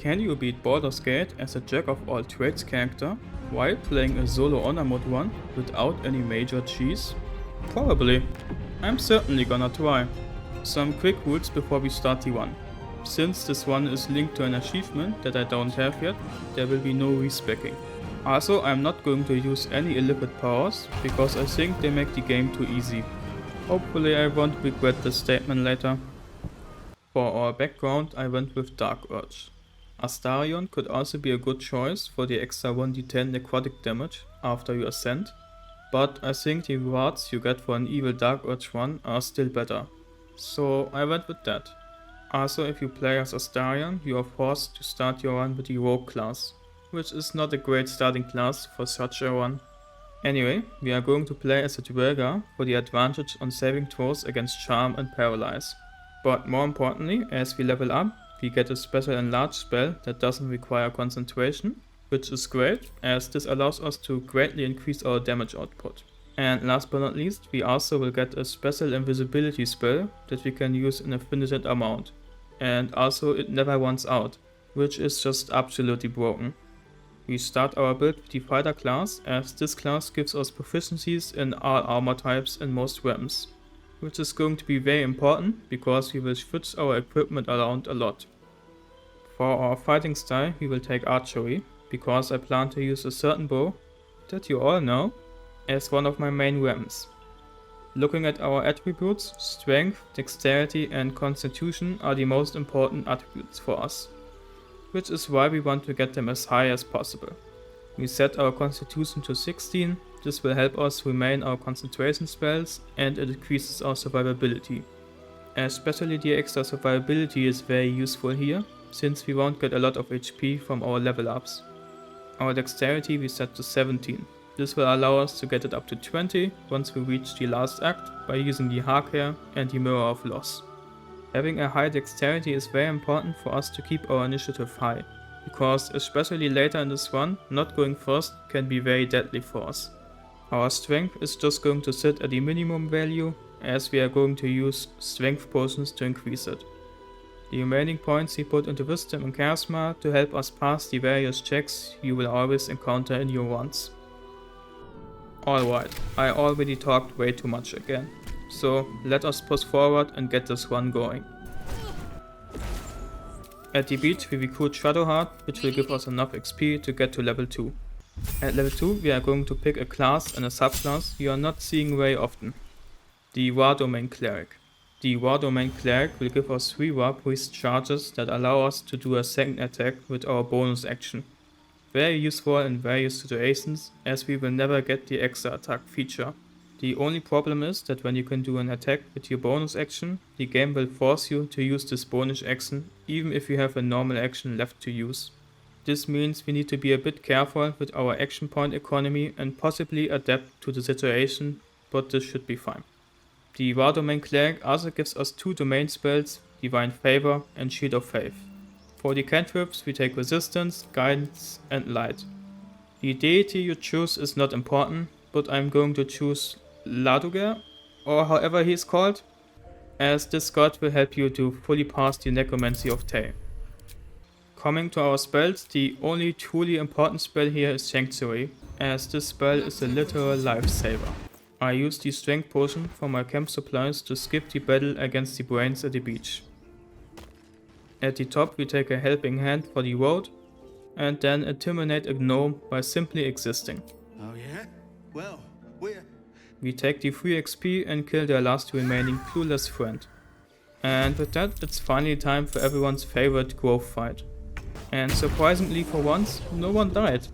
Can you beat Baldur's Gate as a jack of all trades character while playing a solo honor mode one without any major cheese? Probably. I'm certainly gonna try. Some quick rules before we start the one. Since this one is linked to an achievement that I don't have yet, there will be no respecking. Also, I'm not going to use any illicit powers because I think they make the game too easy. Hopefully I won't regret this statement later. For our background, I went with Dark Urge. Astarion could also be a good choice for the extra 1d10 necrotic damage after you ascend, but I think the rewards you get for an evil Dark Urge one are still better, so I went with that. Also, if you play as Astarion, you are forced to start your run with the Rogue class, which is not a great starting class for such a run. Anyway, we are going to play as a Dwergar for the advantage on saving throws against Charm and Paralyze. But more importantly, as we level up, we get a special enlarged spell that doesn't require concentration, which is great, as this allows us to greatly increase our damage output. And last but not least, we also will get a special invisibility spell that we can use in a finite amount. And also it never runs out, which is just absolutely broken. We start our build with the fighter class, as this class gives us proficiencies in all armor types and most weapons, which is going to be very important because we will switch our equipment around a lot. For our fighting style, we will take archery, because I plan to use a certain bow that you all know as one of my main weapons. Looking at our attributes, strength, dexterity and constitution are the most important attributes for us, which is why we want to get them as high as possible. We set our constitution to 16, this will help us remain our concentration spells and it increases our survivability. Especially the extra survivability is very useful here, since we won't get a lot of HP from our level ups. Our dexterity we set to 17. This will allow us to get it up to 20 once we reach the last act by using the Hair and the Mirror of Loss. Having a high dexterity is very important for us to keep our initiative high, because especially later in this run, not going first can be very deadly for us. Our strength is just going to sit at the minimum value, as we are going to use strength potions to increase it. The remaining points we put into wisdom and charisma to help us pass the various checks you will always encounter in your runs. Alright, I already talked way too much again, so let us push forward and get this run going. At the beach we recruit Shadowheart, which will give us enough XP to get to level 2. At level 2 we are going to pick a class and a subclass you are not seeing very often. The War Domain Cleric. The War Domain Cleric will give us 3 War Priest charges that allow us to do a second attack with our bonus action. Very useful in various situations, as we will never get the extra attack feature. The only problem is that when you can do an attack with your bonus action, the game will force you to use this bonus action even if you have a normal action left to use. This means we need to be a bit careful with our action point economy and possibly adapt to the situation, but this should be fine. The War Domain Cleric also gives us 2 domain spells, Divine Favor and Shield of Faith. For the cantrips we take Resistance, Guidance and Light. The deity you choose is not important, but I'm going to choose Laduger, or however he is called, as this god will help you to fully pass the Necromancy of Tay. Coming to our spells, the only truly important spell here is Sanctuary, as this spell is a literal lifesaver. I use the strength potion for my camp supplies to skip the battle against the brains at the beach. At the top we take a helping hand for the road, and then intimidate a gnome by simply existing. Oh yeah? Well, we take the free XP and kill their last remaining clueless friend. And with that it's finally time for everyone's favorite grove fight. And surprisingly for once, no one died.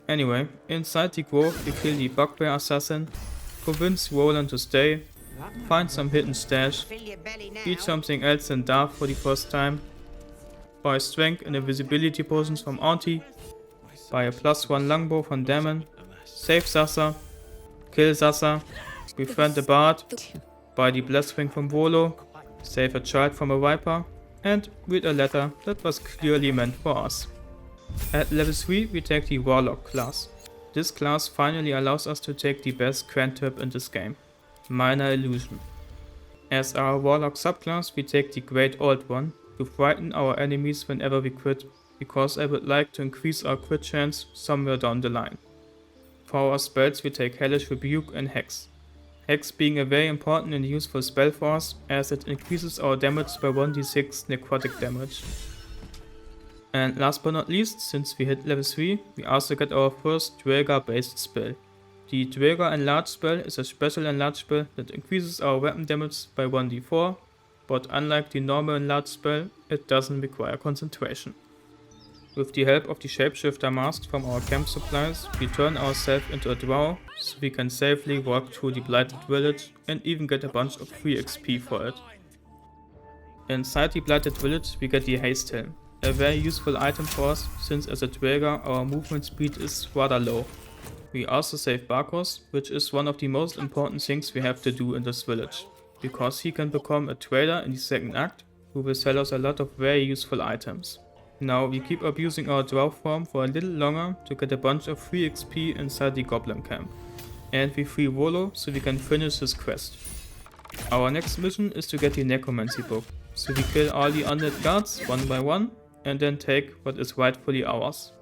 Anyway, inside the grove we kill the bugbear assassin, convince Roland to stay, find some hidden stash, eat something else than Darth for the first time, buy strength and invisibility potions from Auntie, buy a +1 longbow from Damon, save Sasa, kill Sasa, befriend the bard, buy the blessed ring from Volo, save a child from a viper, and read a letter that was clearly meant for us. At level 3 we take the Warlock class. This class finally allows us to take the best cantrip in this game, Minor Illusion. As our Warlock subclass we take the Great Old One, to frighten our enemies whenever we crit, because I would like to increase our crit chance somewhere down the line. For our spells we take Hellish Rebuke and Hex. Hex being a very important and useful spell for us, as it increases our damage by 1d6 necrotic damage. And last but not least, since we hit level 3, we also get our first Dwelgar based spell. The Dwelgar Enlarge spell is a special enlarge spell that increases our weapon damage by 1d4, but unlike the normal enlarge spell, it doesn't require concentration. With the help of the shapeshifter mask from our camp supplies, we turn ourselves into a drow, so we can safely walk through the blighted village and even get a bunch of free XP for it. Inside the blighted village we get the Haste Helm, a very useful item for us, since as a Dwelgar our movement speed is rather low. We also save Barkos, which is one of the most important things we have to do in this village, because he can become a trader in the second act, who will sell us a lot of very useful items. Now we keep abusing our drow form for a little longer to get a bunch of free XP inside the goblin camp. And we free Volo so we can finish his quest. Our next mission is to get the Necromancy book, so we kill all the undead guards one by one and then take what is rightfully ours.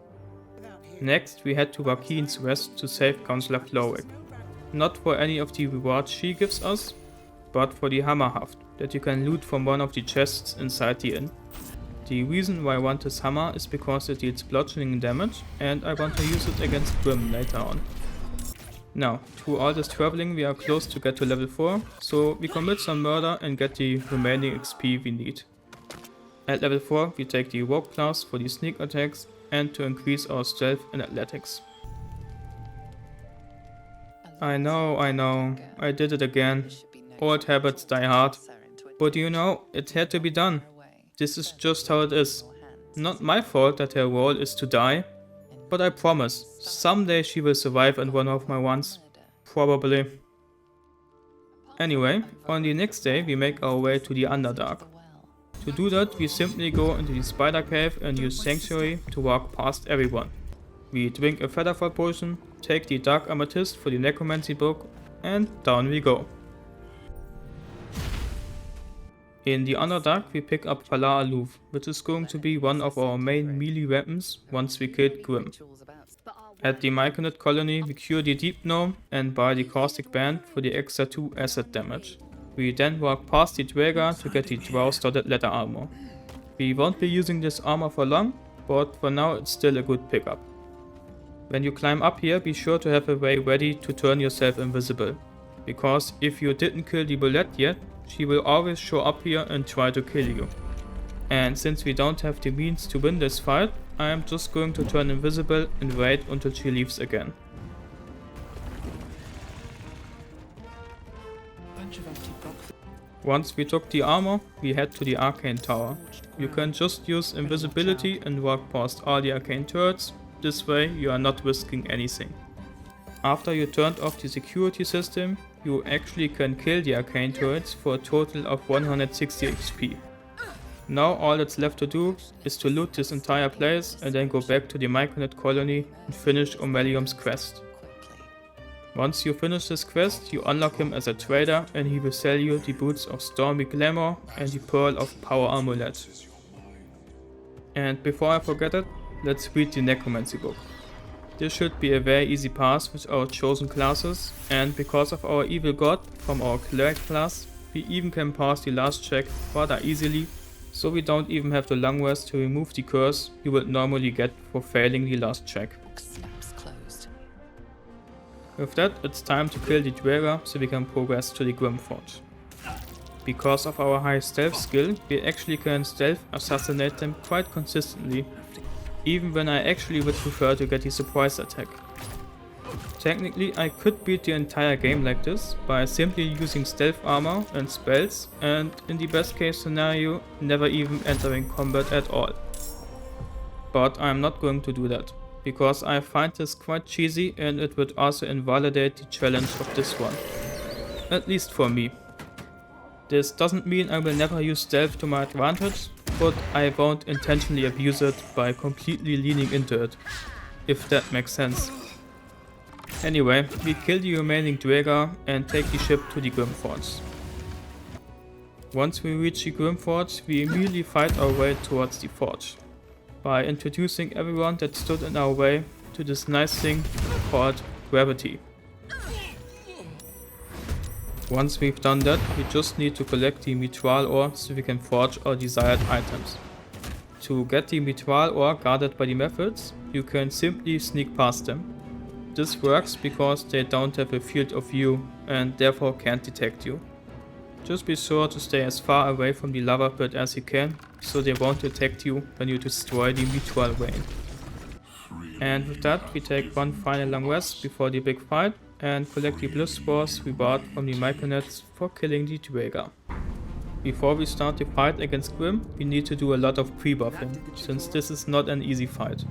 Next we head to Wakine's Rest to save Councillor Floric. Not for any of the rewards she gives us, but for the Hammerhaft that you can loot from one of the chests inside the inn. The reason why I want this hammer is because it deals bludgeoning damage and I want to use it against Grim later on. Now, through all this traveling we are close to get to level 4, so we commit some murder and get the remaining XP we need. At level 4 we take the Rogue class for the sneak attacks and to increase our stealth and athletics. I know, I did it again. Old habits die hard. But you know, it had to be done. This is just how it is. Not my fault that her role is to die, but I promise, someday she will survive in one of my ones. Probably. Anyway, on the next day we make our way to the Underdark. To do that we simply go into the spider cave and use Sanctuary to walk past everyone. We drink a Featherfall potion, take the Dark Amethyst for the Necromancy book, and down we go. In the Underdark we pick up Falar Aloof, which is going to be one of our main melee weapons once we killed Grim. At the Myconid colony we cure the Deep Gnome and buy the Caustic Band for the extra 2 acid damage. We then walk past the Dwelgar to get the Drow studded leather armor. We won't be using this armor for long, but for now it's still a good pickup. When you climb up here be sure to have a way ready to turn yourself invisible, because if you didn't kill the Bulette yet, she will always show up here and try to kill you. And since we don't have the means to win this fight, I am just going to turn invisible and wait until she leaves again. Once we took the armor, we head to the Arcane Tower. You can just use invisibility and walk past all the arcane turrets, this way you are not risking anything. After you turned off the security system, you actually can kill the arcane turrets for a total of 160 XP. Now all that's left to do is to loot this entire place and then go back to the Myconid colony and finish Omelium's quest. Once you finish this quest, you unlock him as a trader and he will sell you the Boots of Stormy Glamour and the Pearl of Power Amulet. And before I forget it, let's read the Necromancy book. This should be a very easy pass with our chosen classes, and because of our evil god from our cleric class, we even can pass the last check rather easily, so we don't even have the long rest to remove the curse you would normally get for failing the last check. With that, it's time to kill the Dwelgar so we can progress to the Grimforge. Because of our high stealth skill, we actually can stealth assassinate them quite consistently, even when I actually would prefer to get the surprise attack. Technically I could beat the entire game like this by simply using stealth armor and spells, and in the best case scenario never even entering combat at all. But I'm not going to do that, because I find this quite cheesy and it would also invalidate the challenge of this one. At least for me. This doesn't mean I will never use stealth to my advantage, but I won't intentionally abuse it by completely leaning into it, if that makes sense. Anyway, we kill the remaining Dwelgar and take the ship to the Grimforge. Once we reach the Grim Forge, we immediately fight our way towards the forge, by introducing everyone that stood in our way to this nice thing called gravity. Once we've done that, we just need to collect the mitral ore so we can forge our desired items. To get the mitral ore guarded by the methods, you can simply sneak past them. This works because they don't have a field of view and therefore can't detect you. Just be sure to stay as far away from the lava pit as you can, so they won't detect you when you destroy the mitral vein. And with that, we take one final long rest before the big fight and collect the bliss spores we bought from the Myconets for killing the Dweger. Before we start the fight against Grim, we need to do a lot of pre-buffing, since this is not an easy fight.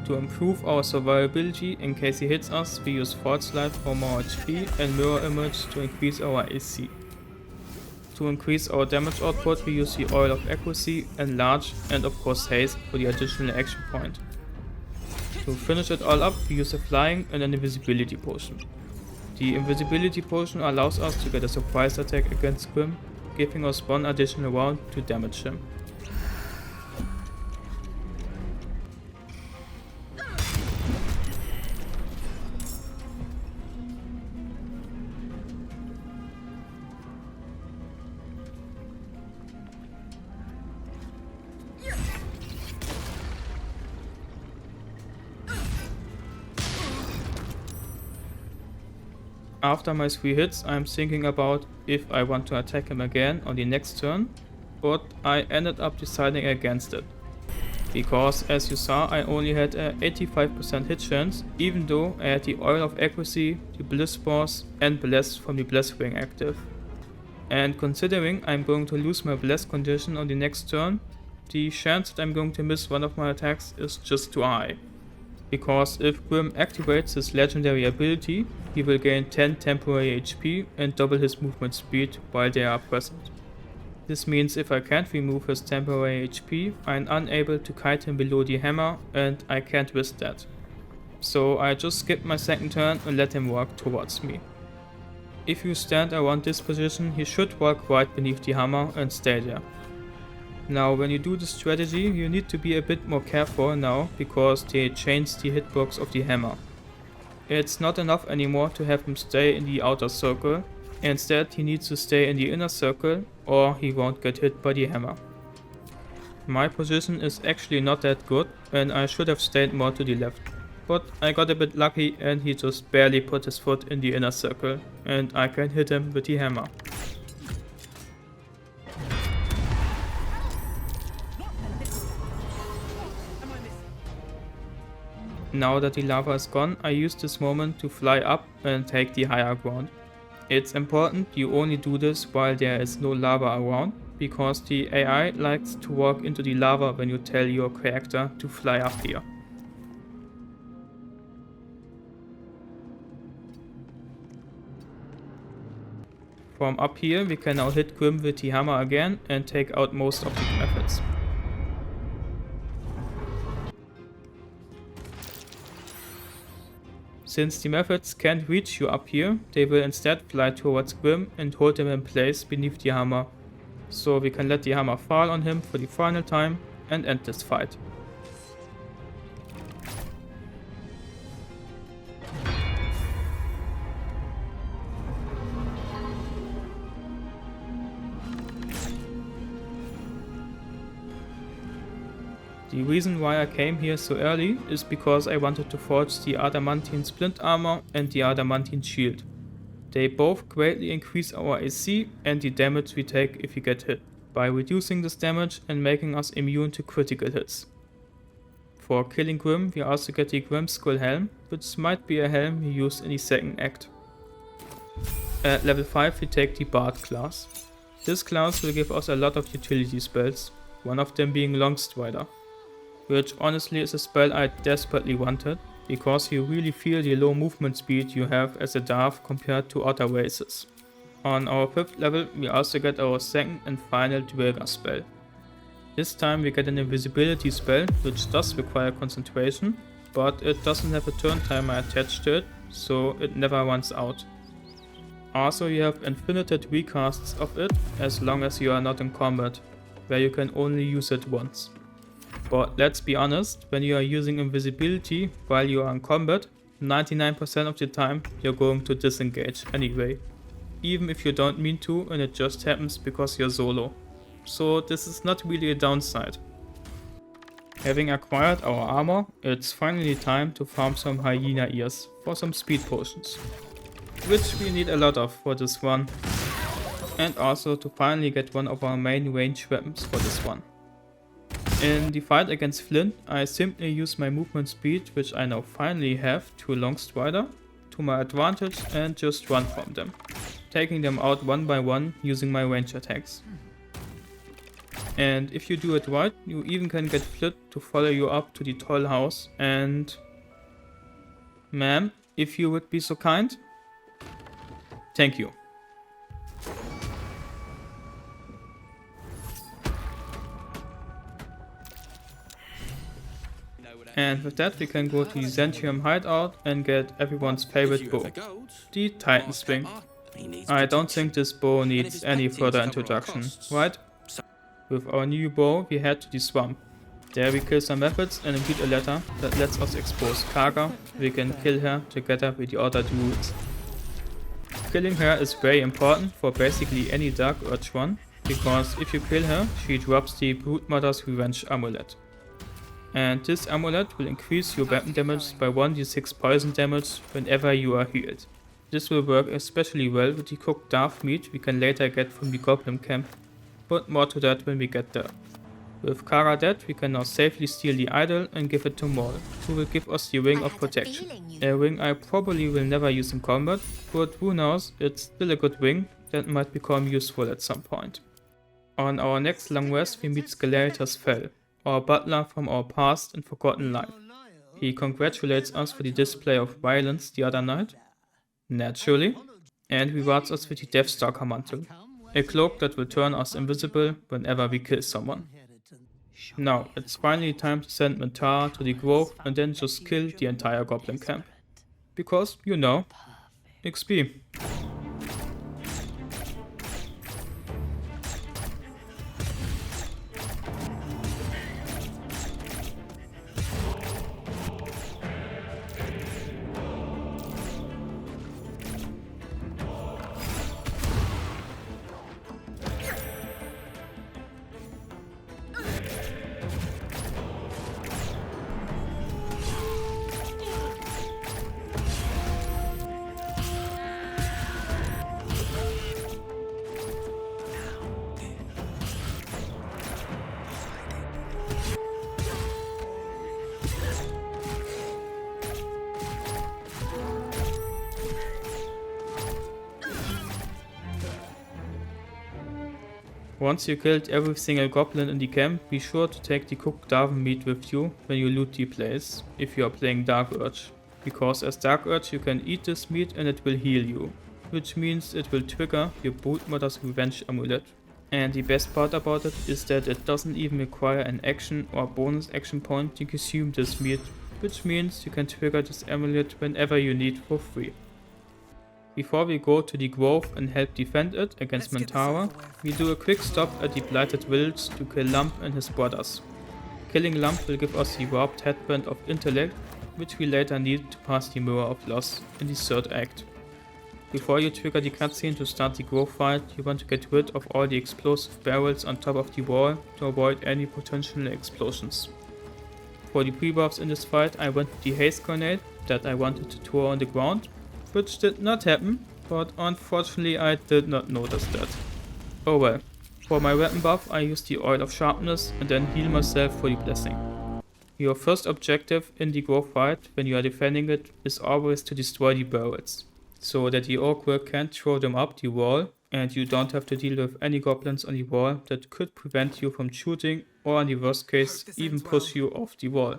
To improve our survivability in case he hits us, we use False Light for more HP and Mirror Image to increase our AC. To increase our damage output, we use the Oil of Accuracy, Enlarge and of course Haste for the additional action point. To finish it all up, we use a Flying and an Invisibility Potion. The Invisibility Potion allows us to get a surprise attack against Grim, giving us one additional round to damage him. After my 3 hits, I'm thinking about if I want to attack him again on the next turn, but I ended up deciding against it. Because as you saw, I only had a 85% hit chance, even though I had the Oil of Accuracy, the Bliss Spores and Bless from the Bless Ring active. And considering I'm going to lose my Bless condition on the next turn, the chance that I'm going to miss one of my attacks is just too high. Because if Grim activates his legendary ability, he will gain 10 temporary HP and double his movement speed while they are present. This means if I can't remove his temporary HP, I'm unable to kite him below the hammer and I can't risk that. So I just skip my second turn and let him walk towards me. If you stand around this position, he should walk right beneath the hammer and stay there. Now when you do this strategy, you need to be a bit more careful now because they changed the hitbox of the hammer. It's not enough anymore to have him stay in the outer circle, instead he needs to stay in the inner circle or he won't get hit by the hammer. My position is actually not that good and I should have stayed more to the left, but I got a bit lucky and he just barely put his foot in the inner circle and I can hit him with the hammer. Now that the lava is gone, I use this moment to fly up and take the higher ground. It's important you only do this while there is no lava around, because the AI likes to walk into the lava when you tell your character to fly up here. From up here we can now hit Grim with the hammer again and take out most of the methods. Since the methods can't reach you up here, they will instead fly towards Grim and hold him in place beneath the hammer, so we can let the hammer fall on him for the final time and end this fight. The reason why I came here so early is because I wanted to forge the adamantine splint armor and the adamantine shield. They both greatly increase our AC and the damage we take if we get hit, by reducing this damage and making us immune to critical hits. For killing Grim we also get the Grim Skull Helm, which might be a helm we use in the second act. At level 5 we take the Bard class. This class will give us a lot of utility spells, one of them being Longstrider, which honestly is a spell I desperately wanted, because you really feel the low movement speed you have as a dwarf compared to other races. On our 5th level we also get our second and final Dweger spell. This time we get an invisibility spell, which does require concentration, but it doesn't have a turn timer attached to it, so it never runs out. Also, you have infinite recasts of it as long as you are not in combat, where you can only use it once. But let's be honest, when you are using invisibility while you are in combat, 99% of the time you're going to disengage anyway. Even if you don't mean to and it just happens because you're solo. So this is not really a downside. Having acquired our armor, it's finally time to farm some hyena ears for some speed potions. Which we need a lot of for this one. And also to finally get one of our main range weapons for this one. In the fight against Flint, I simply use my movement speed, which I now finally have, to a long strider, to my advantage and just run from them, taking them out one by one using my range attacks. And if you do it right, you even can get Flint to follow you up to the toll house and... Ma'am, if you would be so kind? Thank you. And with that we can go to the Zentium hideout and get everyone's favorite bow, the Titan Swing. I don't think this bow needs any further introduction, right? With our new bow we head to the swamp. There we kill some methods and read a letter that lets us expose Kaga. We can kill her together with the other druids. Killing her is very important for basically any Dark Urge one, because if you kill her, she drops the Broodmother's Revenge amulet. And this amulet will increase your weapon damage by 1d6 poison damage whenever you are healed. This will work especially well with the cooked dark meat we can later get from the goblin camp, but more to that when we get there. With Kara dead, we can now safely steal the idol and give it to Maul, who will give us the Ring of Protection. A ring I probably will never use in combat, but who knows, it's still a good ring that might become useful at some point. On our next long rest we meet Skelaritas Fell, our butler from our past and forgotten life. He congratulates us for the display of violence the other night, naturally, and rewards us with the Deathstalker mantle, a cloak that will turn us invisible whenever we kill someone. Now, it's finally time to send Mentara to the Grove and then just kill the entire goblin camp. Because, you know, XP. Once you killed every single goblin in the camp, be sure to take the cooked Darven meat with you when you loot the place, if you are playing Dark Urge. Because as Dark Urge you can eat this meat and it will heal you, which means it will trigger your Broodmother's Revenge amulet. And the best part about it is that it doesn't even require an action or bonus action point to consume this meat, which means you can trigger this amulet whenever you need for free. Before we go to the Grove and help defend it against Mentara, we do a quick stop at the Blighted Village to kill Lump and his brothers. Killing Lump will give us the Warped Headband of Intellect, which we later need to pass the Mirror of Loss in the third act. Before you trigger the cutscene to start the Grove fight, you want to get rid of all the explosive barrels on top of the wall to avoid any potential explosions. For the pre-buffs in this fight I went with the Haste Grenade that I wanted to throw on the ground, which did not happen, but unfortunately I did not notice that. Oh well. For my weapon buff I used the Oil of Sharpness and then heal myself for the blessing. Your first objective in the Grove fight when you are defending it is always to destroy the barrels, so that the Orc can't throw them up the wall and you don't have to deal with any goblins on the wall that could prevent you from shooting or in the worst case even push you off the wall.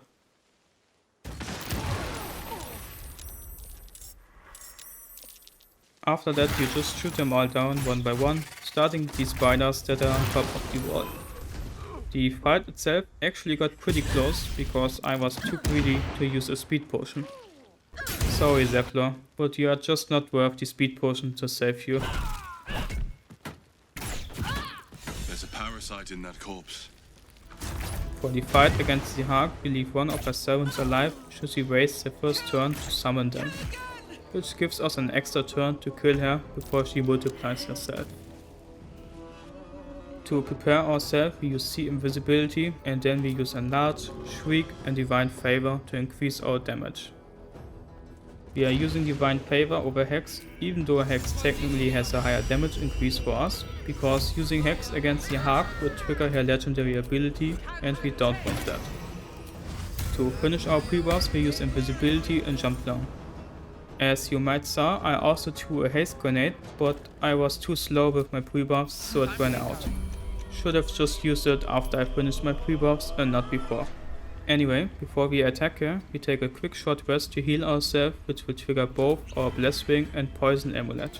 After that you just shoot them all down one by one, starting with the spiders that are on top of the wall. The fight itself actually got pretty close because I was too greedy to use a speed potion. sorry Zephyr, but you are just not worth the speed potion to save you. There's a parasite in that corpse. For the fight against the Hag, we leave one of our servants alive should he waste the first turn to summon them, which gives us an extra turn to kill her before she multiplies herself. To prepare ourselves, we use Sea Invisibility, and then we use Enlarge, Shriek and Divine Favor to increase our damage. We are using Divine Favor over Hex, even though Hex technically has a higher damage increase for us, because using Hex against the Hag would trigger her legendary ability, and we don't want that. To finish our pre-buffs, we use Invisibility and Jump Down. As you might saw, I also threw a haste grenade, but I was too slow with my pre-buffs, so it ran out. Should have just used it after I finished my pre-buffs and not before. Anyway, before we attack her, we take a quick short rest to heal ourselves, which will trigger both our Blesswing and Poison Amulet.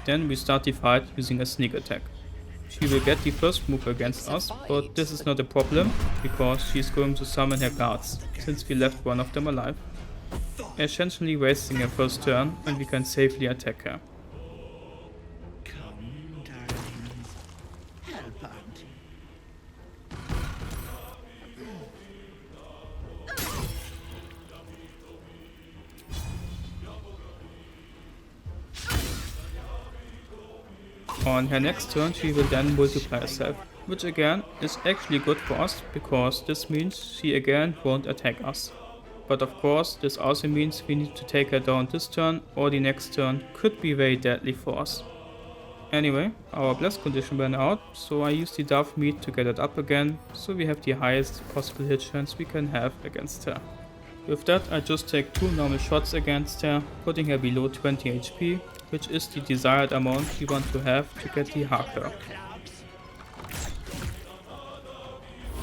Then we start the fight using a sneak attack. She will get the first move against us, but this is not a problem, because she is going to summon her guards, since we left one of them alive, essentially wasting her first turn, and we can safely attack her. Come, darlings. Help out. On her next turn she will then multiply herself, which again is actually good for us, because this means she again won't attack us. But of course this also means we need to take her down this turn, or the next turn could be very deadly for us. Anyway, our bless condition ran out, so I used the dove meat to get it up again, so we have the highest possible hit chance we can have against her. With that I just take 2 normal shots against her, putting her below 20 HP, which is the desired amount we want to have to get the Harker.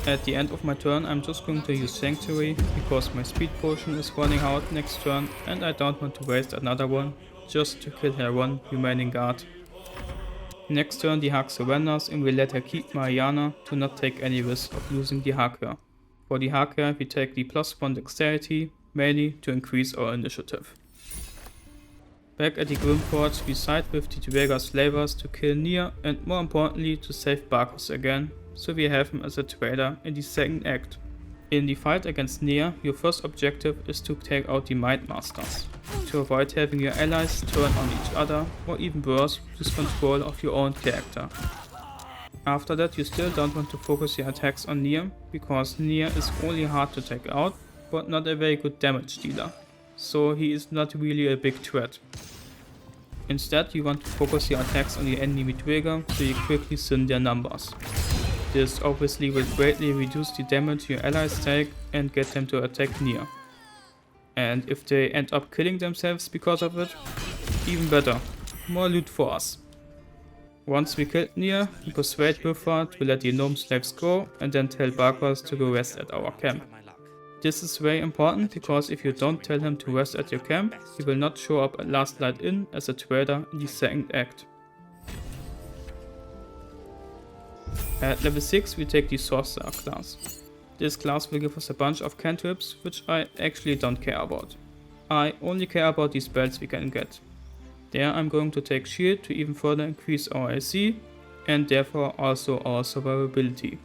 At the end of my turn I'm just going to use Sanctuary, because my speed potion is running out next turn and I don't want to waste another one just to kill her one remaining guard. Next turn the Hag surrenders and we let her keep Mariana to not take any risk of losing the Harker. For the Harker we take the +1 dexterity, mainly to increase our initiative. Back at the Grimforge we side with the Dweger slavers to kill Nia and more importantly to save Barkus again, so we have him as a trader in the second act. In the fight against Nia, your first objective is to take out the Might Masters, to avoid having your allies turn on each other, or even worse, lose control of your own character. After that you still don't want to focus your attacks on Nia, because Nia is only hard to take out, but not a very good damage dealer, so he is not really a big threat. Instead you want to focus your attacks on the enemy Dweger, so you quickly thin their numbers. This obviously will greatly reduce the damage your allies take and get them to attack Nia. And if they end up killing themselves because of it, even better, more loot for us. Once we killed Nia, we persuade Wilford to let the gnome slaves go and then tell Barkas to go rest at our camp. This is very important, because if you don't tell him to rest at your camp, he will not show up at Last Light Inn as a trader in the second act. At level 6 we take the Sorcerer class. This class will give us a bunch of cantrips, which I actually don't care about. I only care about the spells we can get. There I'm going to take Shield to even further increase our AC, and therefore also our survivability.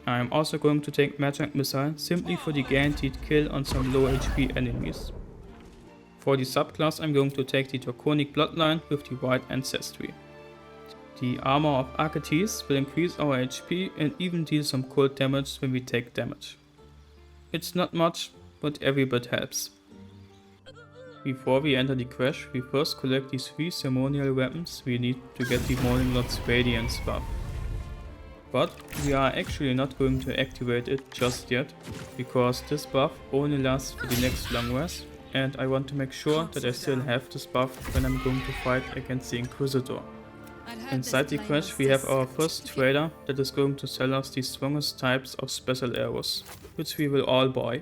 I am also going to take Magic Missile simply for the guaranteed kill on some low HP enemies. For the subclass I'm going to take the Draconic Bloodline with the White Ancestry. The Armor of Archetypes will increase our HP and even deal some cold damage when we take damage. It's not much, but every bit helps. Before we enter the crash, we first collect these 3 ceremonial weapons we need to get the Morning Lord's Radiance buff. But we are actually not going to activate it just yet, because this buff only lasts for the next long rest, and I want to make sure that I still have this buff when I'm going to fight against the Inquisitor. Inside the crash we have our first trader that is going to sell us the strongest types of special arrows, which we will all buy.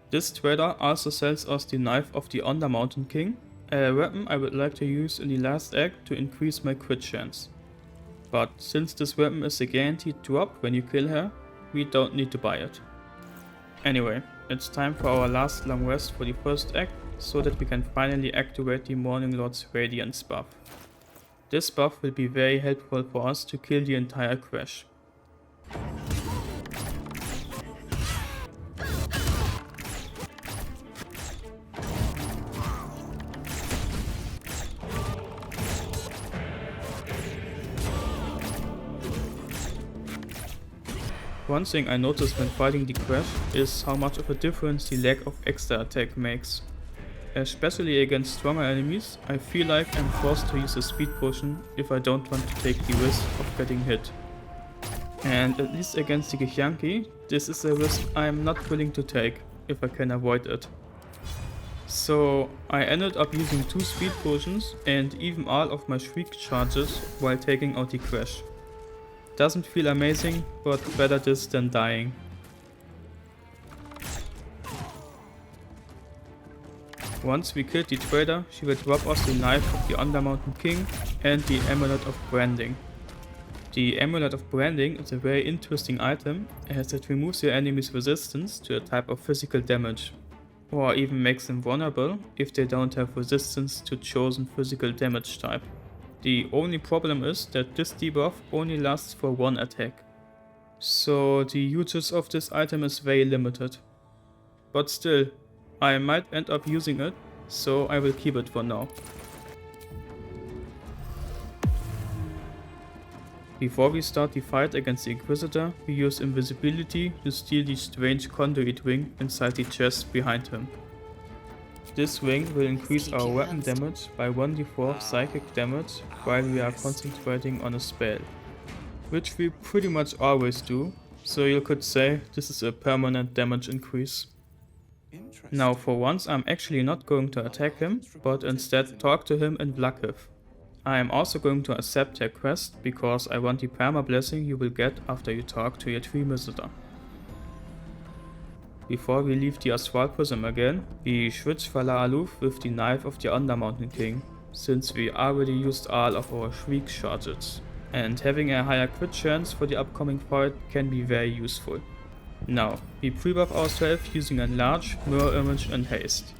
This trader also sells us the Knife of the Undermountain King, a weapon I would like to use in the last act to increase my crit chance. But since this weapon is a guaranteed drop when you kill her, we don't need to buy it. Anyway, it's time for our last long rest for the first act, so that we can finally activate the Morning Lord's Radiance buff. This buff will be very helpful for us to kill the entire crash. One thing I noticed when fighting the crash is how much of a difference the lack of extra attack makes. Especially against stronger enemies, I feel like I'm forced to use a speed potion if I don't want to take the risk of getting hit. And at least against the Githyanki, this is a risk I am not willing to take if I can avoid it. So I ended up using 2 speed potions and even all of my shriek charges while taking out the crash. Doesn't feel amazing, but better this than dying. Once we killed the trader, she will drop us the knife of the Undermountain King and the Amulet of Branding. The Amulet of Branding is a very interesting item as it removes your enemy's resistance to a type of physical damage, or even makes them vulnerable if they don't have resistance to chosen physical damage type. The only problem is that this debuff only lasts for 1 attack, so the usage of this item is very limited. But still, I might end up using it, so I will keep it for now. Before we start the fight against the Inquisitor, we use invisibility to steal the strange conduit ring inside the chest behind him. This ring will increase our weapon damage by 1d4 psychic damage while we are concentrating on a spell, which we pretty much always do, so you could say this is a permanent damage increase. Now for once I'm actually not going to attack him, but instead talk to him in Vlakiv. I am also going to accept their quest because I want the perma blessing you will get after you talk to your tree visitor. Before we leave the Astral Prism again, we switch Vala Aluf with the Knife of the Undermountain King, since we already used all of our Shriek charges, and having a higher crit chance for the upcoming fight can be very useful. Now, we pre-buff ourselves using Enlarge, Mirror Image and Haste.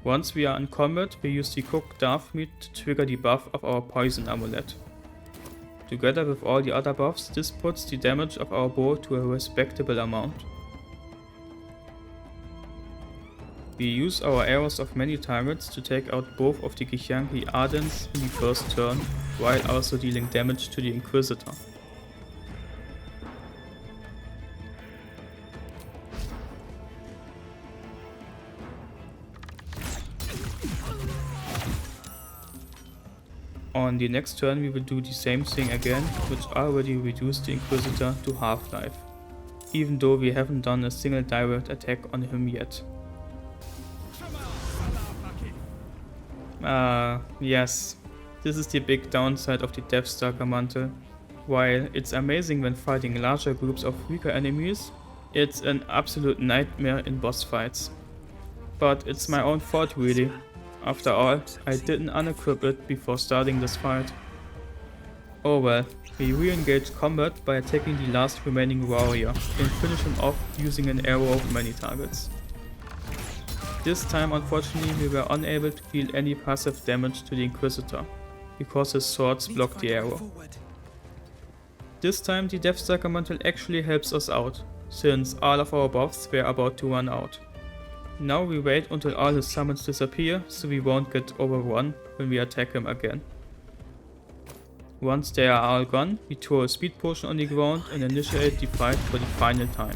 Once we are in combat, we use the cooked Darth Meat to trigger the buff of our Poison Amulet. Together with all the other buffs, this puts the damage of our bow to a respectable amount. We use our arrows of many targets to take out both of the Githyanki Ardents in the first turn, while also dealing damage to the Inquisitor. On the next turn we will do the same thing again, which already reduced the Inquisitor to half-life, even though we haven't done a single direct attack on him yet. Yes, this is the big downside of the Deathstalker mantle. While it's amazing when fighting larger groups of weaker enemies, it's an absolute nightmare in boss fights. But it's my own fault really. After all, I didn't unequip it before starting this fight. Oh well, we re-engage combat by attacking the last remaining warrior and finish him off using an arrow of many targets. This time unfortunately we were unable to deal any passive damage to the Inquisitor, because his swords blocked the arrow. This time the Deathstalker mantle actually helps us out, since all of our buffs were about to run out. Now we wait until all his summons disappear, so we won't get overrun when we attack him again. Once they are all gone, we throw a speed potion on the ground and initiate the fight for the final time.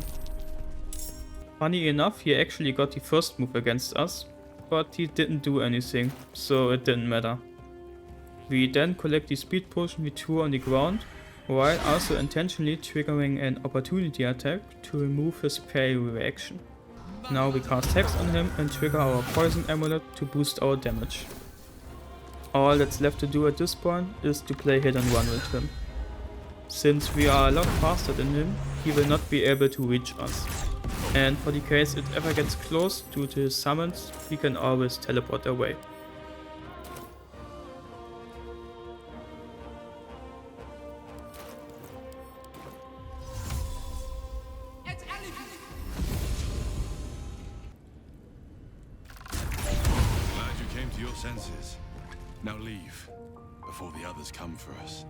Funny enough, he actually got the first move against us, but he didn't do anything, so it didn't matter. We then collect the speed potion we threw on the ground, while also intentionally triggering an opportunity attack to remove his parry reaction. Now we cast Hex on him and trigger our Poison Amulet to boost our damage. All that's left to do at this point is to play hit and run with him. Since we are a lot faster than him, he will not be able to reach us. And for the case it ever gets close due to his summons, we can always teleport away. your senses. Now leave, before the others come for us.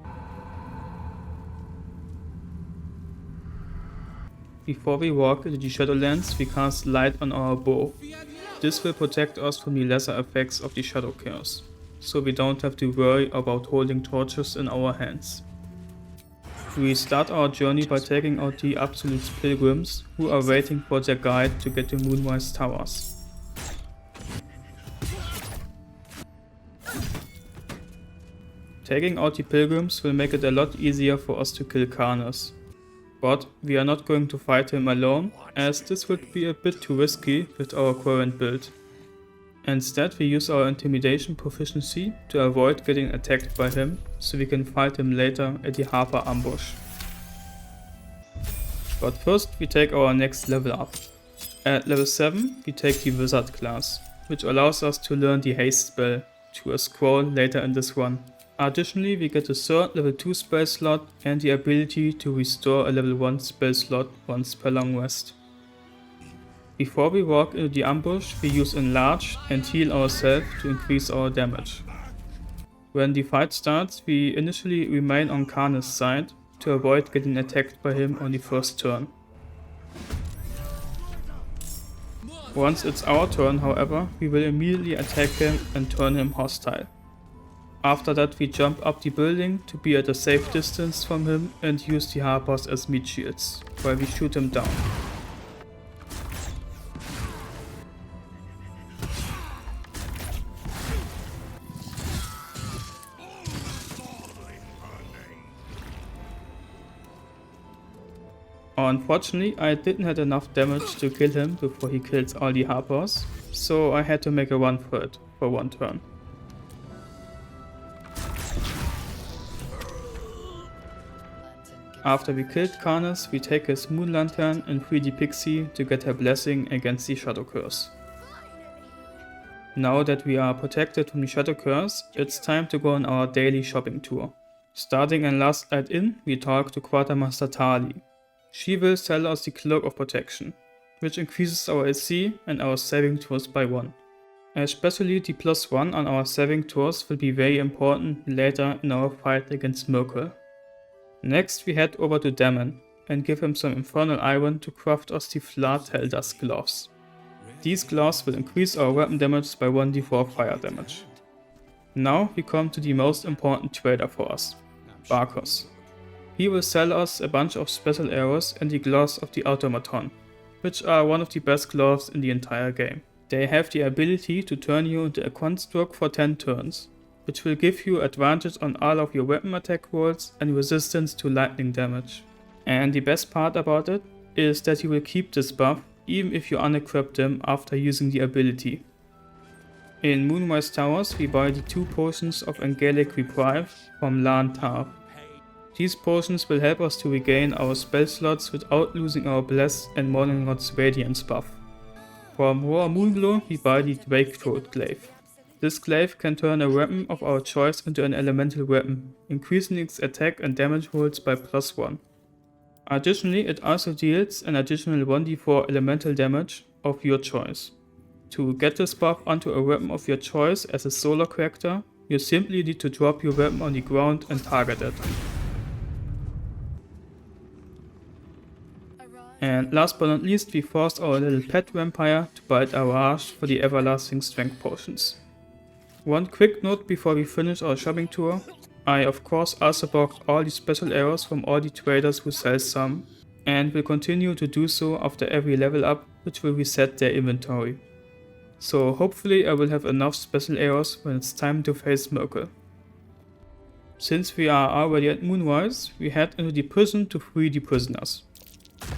Before we walk into the Shadowlands, we cast light on our bow. This will protect us from the lesser effects of the Shadow Curse, so we don't have to worry about holding torches in our hands. We start our journey by taking out the Absolute Pilgrims, who are waiting for their guide to get to Moonrise Towers. Taking out the Pilgrims will make it a lot easier for us to kill Karnas. But we are not going to fight him alone, as this would be a bit too risky with our current build. Instead, we use our intimidation proficiency to avoid getting attacked by him, so we can fight him later at the Harper ambush. But first we take our next level up. At level 7 we take the Wizard class, which allows us to learn the haste spell to a scroll later in this run. Additionally, we get a third level 2 spell slot and the ability to restore a level 1 spell slot once per long rest. Before we walk into the ambush, we use Enlarge and heal ourselves to increase our damage. When the fight starts, we initially remain on Karna's side to avoid getting attacked by him on the first turn. Once it's our turn, however, we will immediately attack him and turn him hostile. After that we jump up the building to be at a safe distance from him and use the Harpers as meat shields, while we shoot him down. Unfortunately, I didn't have enough damage to kill him before he kills all the Harpers, so I had to make a run for it for one turn. After we killed Karnas, we take his Moon Lantern and free the Pixie to get her blessing against the Shadow Curse. Now that we are protected from the Shadow Curse, it's time to go on our daily shopping tour. Starting in Last Light Inn, we talk to Quartermaster Tali. She will sell us the Cloak of Protection, which increases our AC and our saving throws by 1. Especially the +1 on our saving throws will be very important later in our fight against Merkel. Next we head over to Dammon and give him some Infernal Iron to craft us the Flat Helldust gloves. These gloves will increase our weapon damage by 1d4 fire damage. Now we come to the most important trader for us, Barkos. He will sell us a bunch of special arrows and the gloves of the Automaton, which are one of the best gloves in the entire game. They have the ability to turn you into a construct for 10 turns, which will give you advantage on all of your weapon attack rolls and resistance to lightning damage. And the best part about it is that you will keep this buff even if you unequip them after using the ability. In Moonrise Towers we buy the 2 potions of Angelic Reprieve from Lan Tarv. These potions will help us to regain our spell slots without losing our Bless and Morningrod's Radiance buff. From Raw Moonglow we buy the Drakethroat Glaive. This glaive can turn a weapon of our choice into an elemental weapon, increasing its attack and damage rolls by +1. Additionally, it also deals an additional 1d4 elemental damage of your choice. To get this buff onto a weapon of your choice as a solo character, you simply need to drop your weapon on the ground and target it. And last but not least, we forced our little pet vampire to bite Arage for the everlasting strength potions. One quick note before we finish our shopping tour, I of course also bought all the special arrows from all the traders who sell some, and will continue to do so after every level up, which will reset their inventory. So hopefully I will have enough special arrows when it's time to face Merkel. Since we are already at Moonrise, we head into the prison to free the prisoners.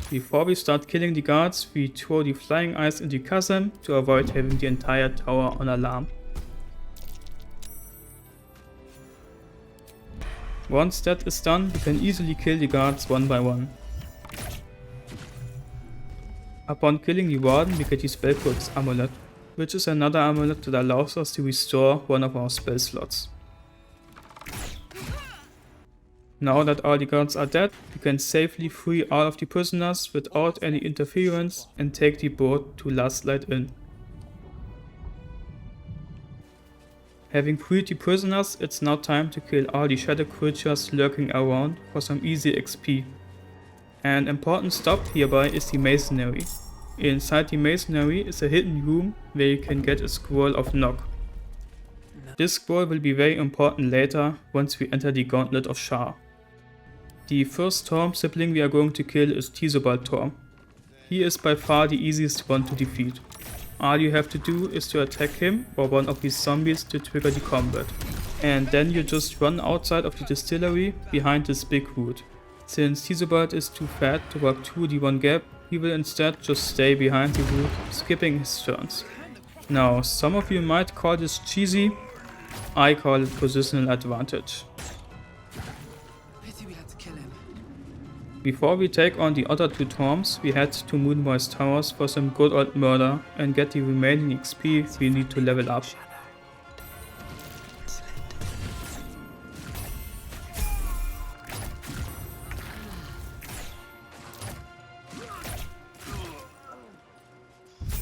Before we start killing the guards, we throw the flying ice into the chasm to avoid having the entire tower on alarm. Once that is done, we can easily kill the guards one by one. Upon killing the warden, we get the Spellcroak's amulet, which is another amulet that allows us to restore one of our spell slots. Now that all the guards are dead, we can safely free all of the prisoners without any interference and take the boat to Last Light Inn. Having freed the prisoners, it's now time to kill all the shadow creatures lurking around for some easy XP. An important stop hereby is the masonry. Inside the masonry is a hidden room where you can get a scroll of knock. This scroll will be very important later once we enter the Gauntlet of Shar. The first Torm sibling we are going to kill is Theobald Torm. He is by far the easiest one to defeat. All you have to do is to attack him or one of his zombies to trigger the combat. And then you just run outside of the distillery behind this big wood. Since Theobald is too fat to walk through the one gap, he will instead just stay behind the wood, skipping his turns. Now, some of you might call this cheesy, I call it positional advantage. Before we take on the other two Torms, we head to Moonrise Towers for some good old murder and get the remaining XP we need to level up.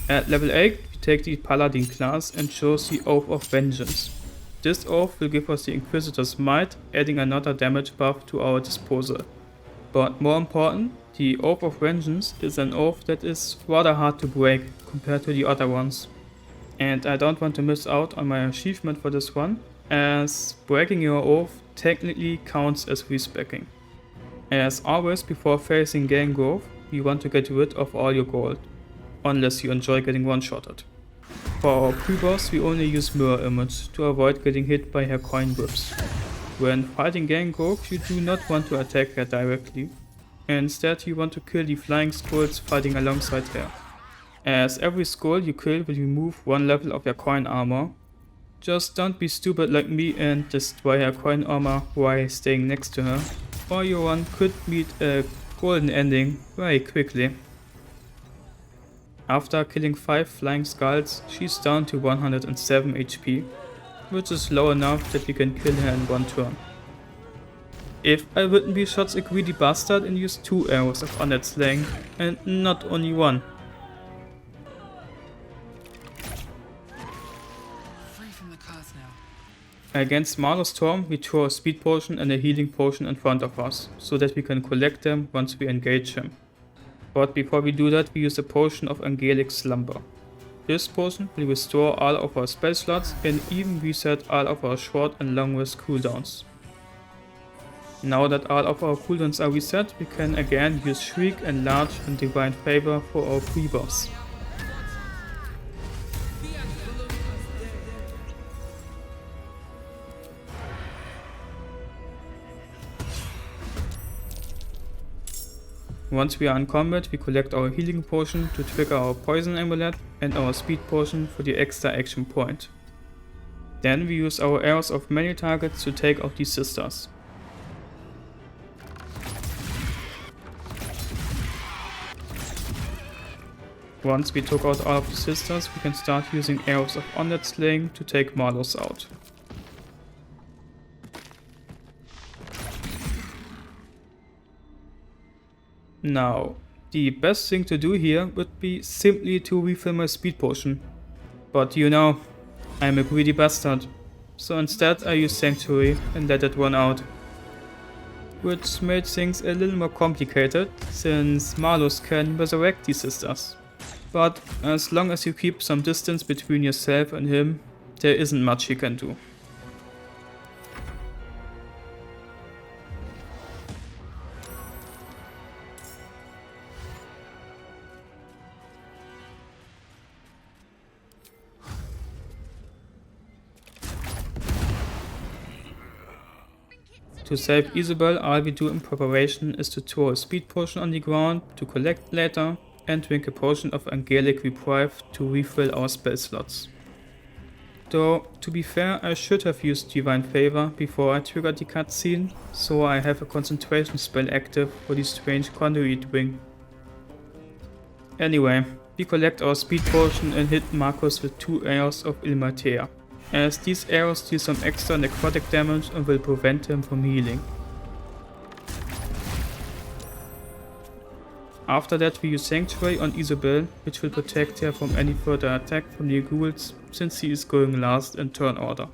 At level 8, we take the Paladin class and choose the Oath of Vengeance. This oath will give us the Inquisitor's Might, adding another damage buff to our disposal. But more important, the Oath of Vengeance is an oath that is rather hard to break compared to the other ones. And I don't want to miss out on my achievement for this one, as breaking your oath technically counts as respecking. As always before facing gang growth, you want to get rid of all your gold, unless you enjoy getting one-shotted. For our pre-boss we only use Mirror Image to avoid getting hit by her coin whips. When fighting gang growth you do not want to attack her directly. Instead you want to kill the flying skulls fighting alongside her. As every skull you kill will remove one level of your coin armor. Just don't be stupid like me and destroy her coin armor while staying next to her, or your one could meet a golden ending very quickly. After killing 5 flying skulls, she's down to 107 HP, which is low enough that we can kill her in one turn. If I wouldn't be such a greedy bastard and use 2 arrows of undead slaying and not only 1. Free from the curse now. Against Marlo's Storm, we throw a speed potion and a healing potion in front of us, so that we can collect them once we engage him. But before we do that, we use a potion of Angelic Slumber. This potion will restore all of our spell slots and even reset all of our short and long rest cooldowns. Now that all of our cooldowns are reset, we can again use Shriek, Enlarge and Divine Favor for our pre-boss. Once we are in combat, we collect our healing potion to trigger our poison amulet and our speed potion for the extra action point. Then we use our arrows of many targets to take out these sisters. Once we took out all of the sisters, we can start using arrows of undead slaying to take Marlos out. Now, the best thing to do here would be simply to refill my speed potion. But you know, I'm a greedy bastard, so instead I use Sanctuary and let it run out. Which made things a little more complicated, since Marlos can resurrect these sisters. But as long as you keep some distance between yourself and him, there isn't much he can do. To save Isabel, all we do in preparation is to throw a speed potion on the ground to collect later and drink a potion of Angelic Reprieve to refill our spell slots. Though, to be fair, I should have used Divine Favor before I triggered the cutscene, so I have a concentration spell active for the strange conduit ring. Anyway, we collect our speed potion and hit Marcus with 2 arrows of Ilmatea, as these arrows deal some extra necrotic damage and will prevent him from healing. After that we use Sanctuary on Isabel, which will protect her from any further attack from the ghouls, since she is going last in turn order.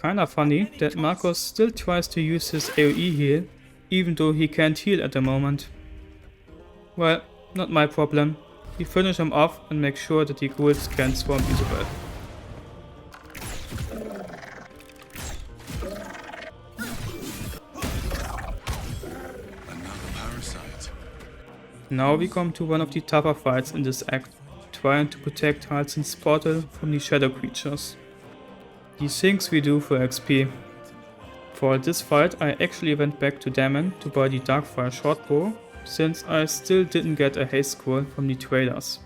Kinda funny that Marcos still tries to use his AoE heal, even though he can't heal at the moment. Well, not my problem. We finish him off and make sure that the ghouls can't swarm Isabel. Another parasite. Now we come to one of the tougher fights in this act, trying to protect Halsin's portal from the shadow creatures. The things we do for XP. For this fight I actually went back to Daemon to buy the Darkfire shortbow, since I still didn't get a haste scroll from the traders.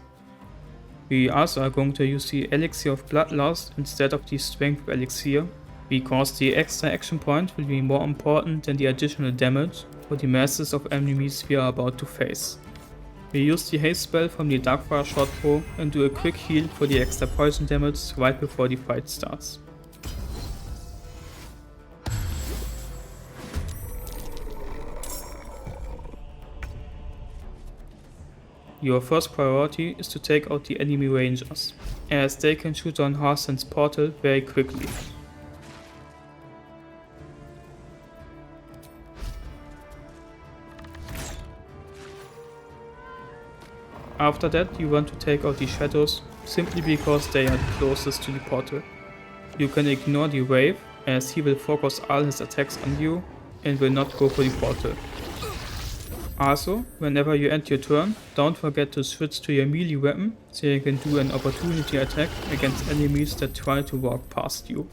We also are going to use the Elixir of Bloodlust instead of the Strength Elixir, because the extra action point will be more important than the additional damage for the masses of enemies we are about to face. We use the haste spell from the Darkfire shortbow and do a quick heal for the extra poison damage right before the fight starts. Your first priority is to take out the enemy rangers, as they can shoot on Halsin's portal very quickly. After that you want to take out the shadows, simply because they are the closest to the portal. You can ignore the wave, as he will focus all his attacks on you and will not go for the portal. Also, whenever you end your turn, don't forget to switch to your melee weapon, so you can do an opportunity attack against enemies that try to walk past you.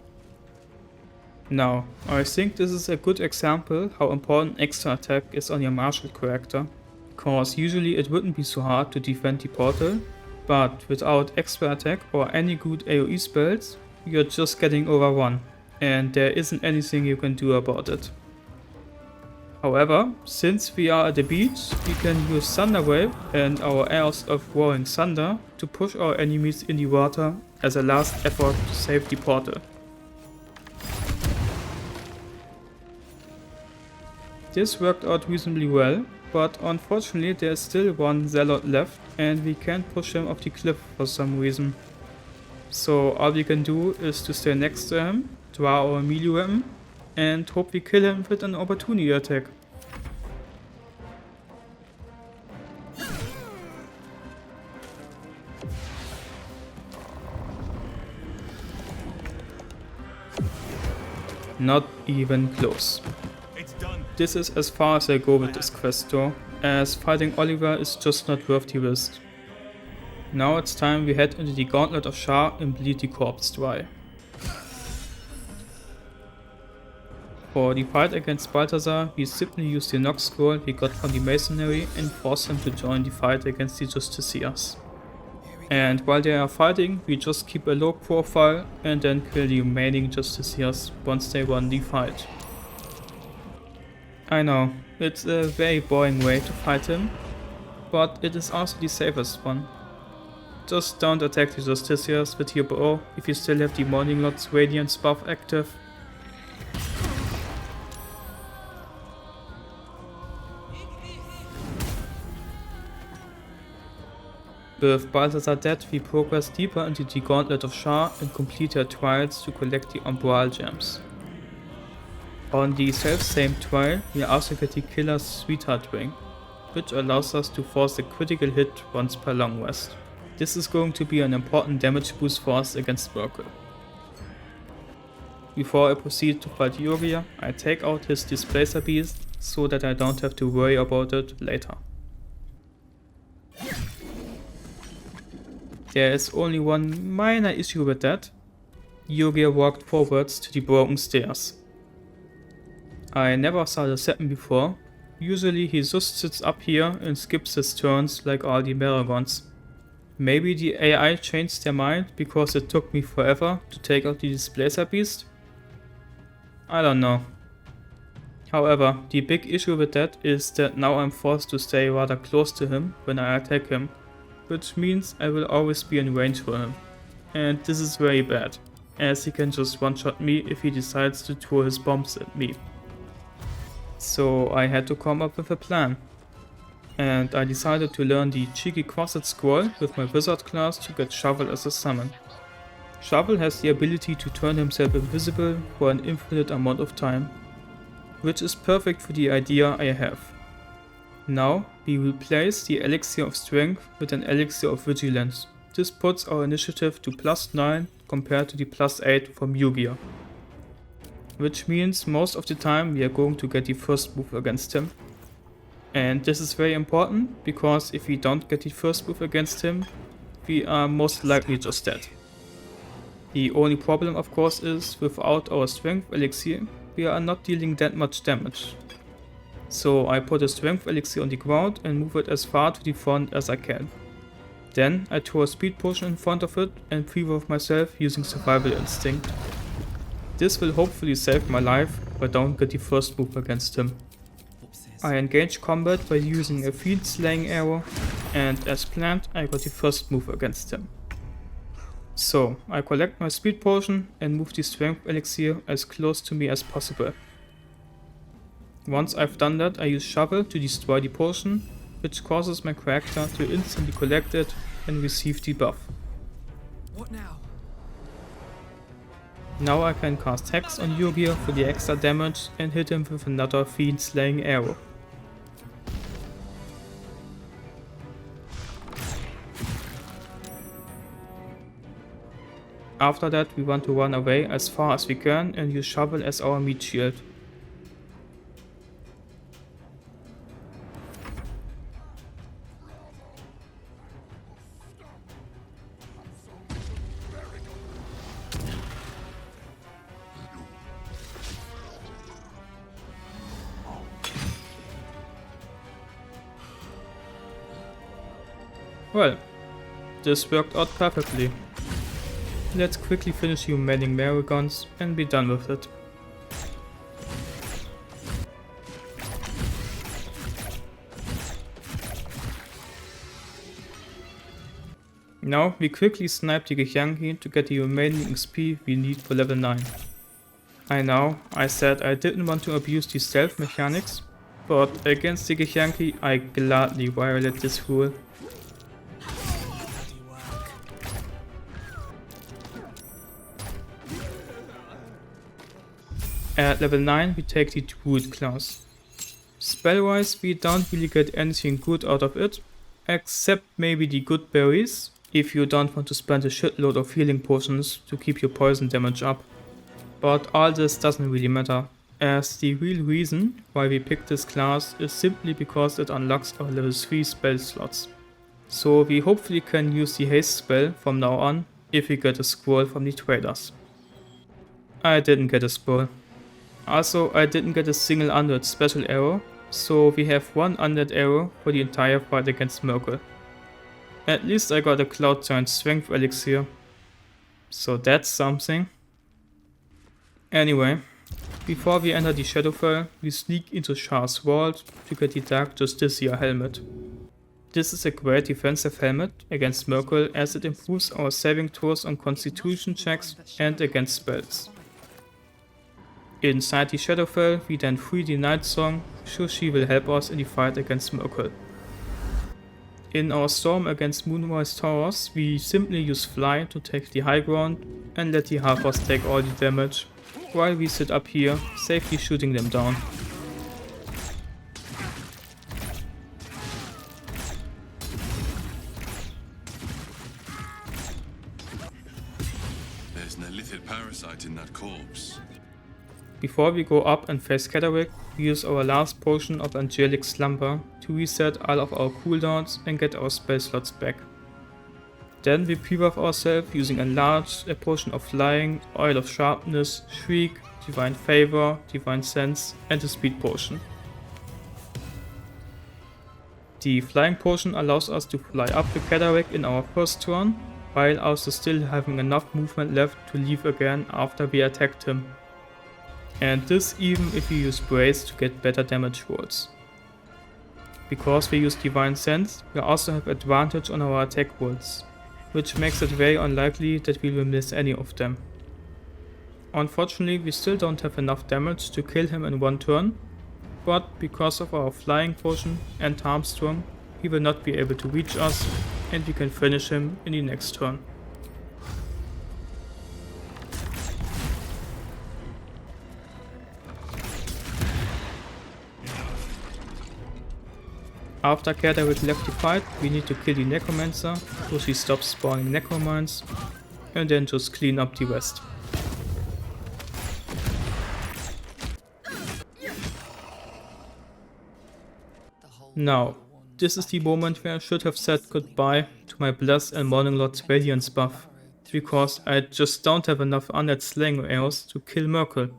Now, I think this is a good example how important extra attack is on your martial character, cause usually it wouldn't be so hard to defend the portal, but without extra attack or any good AoE spells, you're just getting overrun, and there isn't anything you can do about it. However, since we are at the beach, we can use Thunder Wave and our Airs of Roaring Thunder to push our enemies in the water as a last effort to save the portal. This worked out reasonably well, but unfortunately there is still one Zealot left and we can't push him off the cliff for some reason. So all we can do is to stay next to him, draw our melee weapon, and hope we kill him with an opportunity attack. Not even close. This is as far as I go with this quest though, as fighting Oliver is just not worth the risk. Now it's time we head into the Gauntlet of Shar and bleed the corpse dry. For the fight against Balthazar, we simply use the Nox scroll we got from the Masonry and force him to join the fight against the Justiciars. And while they are fighting, we just keep a low profile and then kill the remaining Justiciars once they won the fight. I know, it's a very boring way to fight him, but it is also the safest one. Just don't attack the Justiciars with your bow if you still have the Morning Lord's Radiance buff active. With Balthazar dead, we progress deeper into the Gauntlet of Shar and complete their trials to collect the Umbral gems. On the self-same trial, we also get the Killer's Sweetheart Ring, which allows us to force a critical hit once per long rest. This is going to be an important damage boost for us against Merkel. Before I proceed to fight Yuria, I take out his Displacer Beast so that I don't have to worry about it later. There is only one minor issue with that. Yuria walked forwards to the broken stairs. I never saw this happen before. Usually he just sits up here and skips his turns like all the Meragons. Maybe the AI changed their mind because it took me forever to take out the Displacer Beast? I don't know. However, the big issue with that is that now I'm forced to stay rather close to him when I attack him, which means I will always be in range for him. And this is very bad, as he can just one-shot me if he decides to throw his bombs at me. So I had to come up with a plan. And I decided to learn the cheeky Crossed Scroll with my wizard class to get Shovel as a summon. Shovel has the ability to turn himself invisible for an infinite amount of time, which is perfect for the idea I have. Now we replace the Elixir of Strength with an Elixir of Vigilance. This puts our initiative to +9 compared to the +8 from Yu-Gi-Oh! Which means most of the time we are going to get the first move against him. And this is very important, because if we don't get the first move against him, we are most likely just dead. The only problem of course is, without our Strength Elixir, we are not dealing that much damage. So I put a Strength Elixir on the ground and move it as far to the front as I can. Then I throw a Speed Potion in front of it and preserve myself using Survival Instinct. This will hopefully save my life, but don't get the first move against him. I engage combat by using a Fiend Slaying Arrow, and as planned I got the first move against him. So I collect my Speed Potion and move the Strength Elixir as close to me as possible. Once I've done that, I use Shovel to destroy the potion, which causes my character to instantly collect it and receive the buff. What now? Now I can cast Hex on Yu-Gi-Oh! For the extra damage and hit him with another Fiend Slaying Arrow. After that we want to run away as far as we can and use Shovel as our meat shield. Well, this worked out perfectly. Let's quickly finish the remaining Marigons and be done with it. Now we quickly snipe the Githyanki to get the remaining XP we need for level 9. I know, I said I didn't want to abuse the stealth mechanics, but against the Githyanki I gladly violate this rule. At level 9 we take the Druid class. Spell-wise we don't really get anything good out of it, except maybe the good berries, if you don't want to spend a shitload of healing potions to keep your poison damage up. But all this doesn't really matter, as the real reason why we picked this class is simply because it unlocks our level 3 spell slots. So we hopefully can use the haste spell from now on if we get a scroll from the traders. I didn't get a scroll. Also, I didn't get a single undead special arrow, so we have one undead arrow for the entire fight against Merkel. At least I got a Cloud Giant Strength Elixir, so that's something. Anyway, before we enter the Shadowfell, we sneak into Shar's Vault to get the Dark Justiciar helmet. This is a great defensive helmet against Merkel, as it improves our saving throws on constitution checks and against spells. Inside the Shadowfell we then free the Night Song, so she will help us in the fight against Merkel. In our storm against Moonrise Towers we simply use Fly to take the high ground and let the Halfers take all the damage, while we sit up here, safely shooting them down. There's an illithid parasite in that corpse. Before we go up and face Catterick, we use our last potion of Angelic Slumber to reset all of our cooldowns and get our spell slots back. Then we prebuff ourselves using Enlarge, a potion of Flying, Oil of Sharpness, Shriek, Divine Favor, Divine Sense and a Speed Potion. The Flying Potion allows us to fly up to Catterick in our first turn, while also still having enough movement left to leave again after we attacked him. And this even if we use Brace to get better damage rolls. Because we use Divine Sense, we also have advantage on our attack rolls, which makes it very unlikely that we will miss any of them. Unfortunately we still don't have enough damage to kill him in one turn, but because of our Flying Potion and Tarmstrong, he will not be able to reach us and we can finish him in the next turn. After Kedaric left the fight, we need to kill the Necromancer so she stops spawning Necromines, and then just clean up the rest. Now, this is the moment where I should have said goodbye to my Bless and Morning Lord's Radiance buff, because I just don't have enough undead slaying arrows to kill Merkel.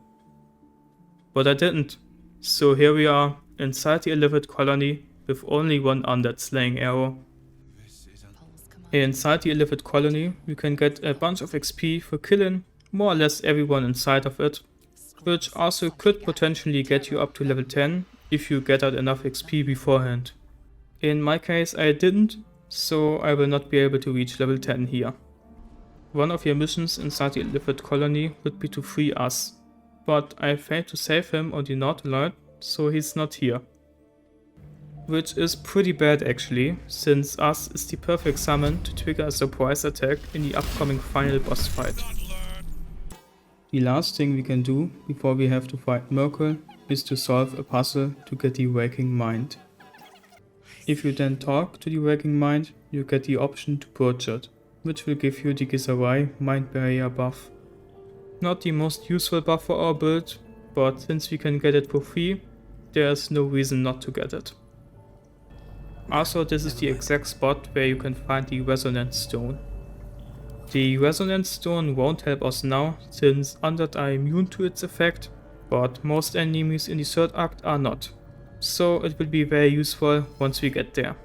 But I didn't, so here we are inside the Illithid colony with only one undead slaying arrow. Inside the Illithid colony we can get a bunch of XP for killing more or less everyone inside of it, which also could potentially get you up to level 10 if you get out enough XP beforehand. In my case I didn't, so I will not be able to reach level 10 here. One of your missions inside the Illithid colony would be to free Us, but I failed to save him on the Nautiloid, so he's not here. Which is pretty bad actually, since Us is the perfect summon to trigger a surprise attack in the upcoming final boss fight. The last thing we can do before we have to fight Merkel is to solve a puzzle to get the Waking Mind. If you then talk to the Waking Mind, you get the option to purge it, which will give you the Gizawai Mind Barrier buff. Not the most useful buff for our build, but since we can get it for free, there's no reason not to get it. Also, this is the exact spot where you can find the Resonance Stone. The Resonance Stone won't help us now, since undead are immune to its effect, but most enemies in the third act are not, so it will be very useful once we get there.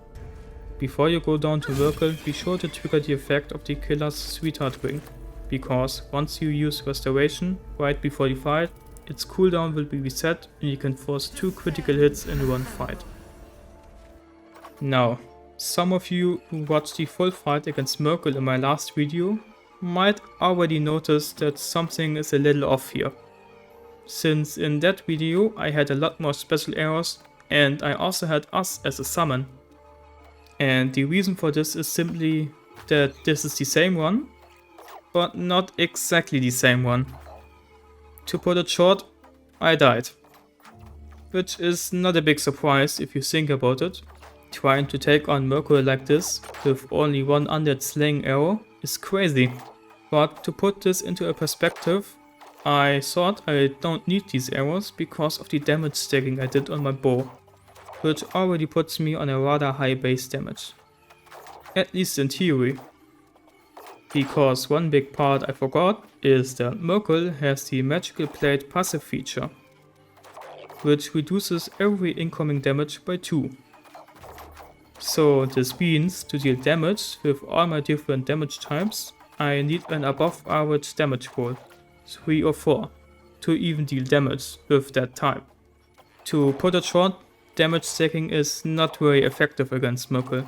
Before you go down to Merkel, be sure to trigger the effect of the killer's Sweetheart Ring, because once you use Restoration right before the fight, its cooldown will be reset and you can force 2 critical hits in one fight. Now, some of you who watched the full fight against Merkel in my last video might already notice that something is a little off here. Since in that video I had a lot more special arrows and I also had Us as a summon. And the reason for this is simply that this is the same one, but not exactly the same one. To put it short, I died. Which is not a big surprise if you think about it. Trying to take on Merkel like this with only one undead slaying arrow is crazy. But to put this into a perspective, I thought I don't need these arrows because of the damage stacking I did on my bow, which already puts me on a rather high base damage. At least in theory. Because one big part I forgot is that Merkel has the Magical Plate passive feature, which reduces every incoming damage by 2. So this means to deal damage with all my different damage types, I need an above average damage roll, 3 or 4, to even deal damage with that type. To put it short, damage stacking is not very effective against Merkel.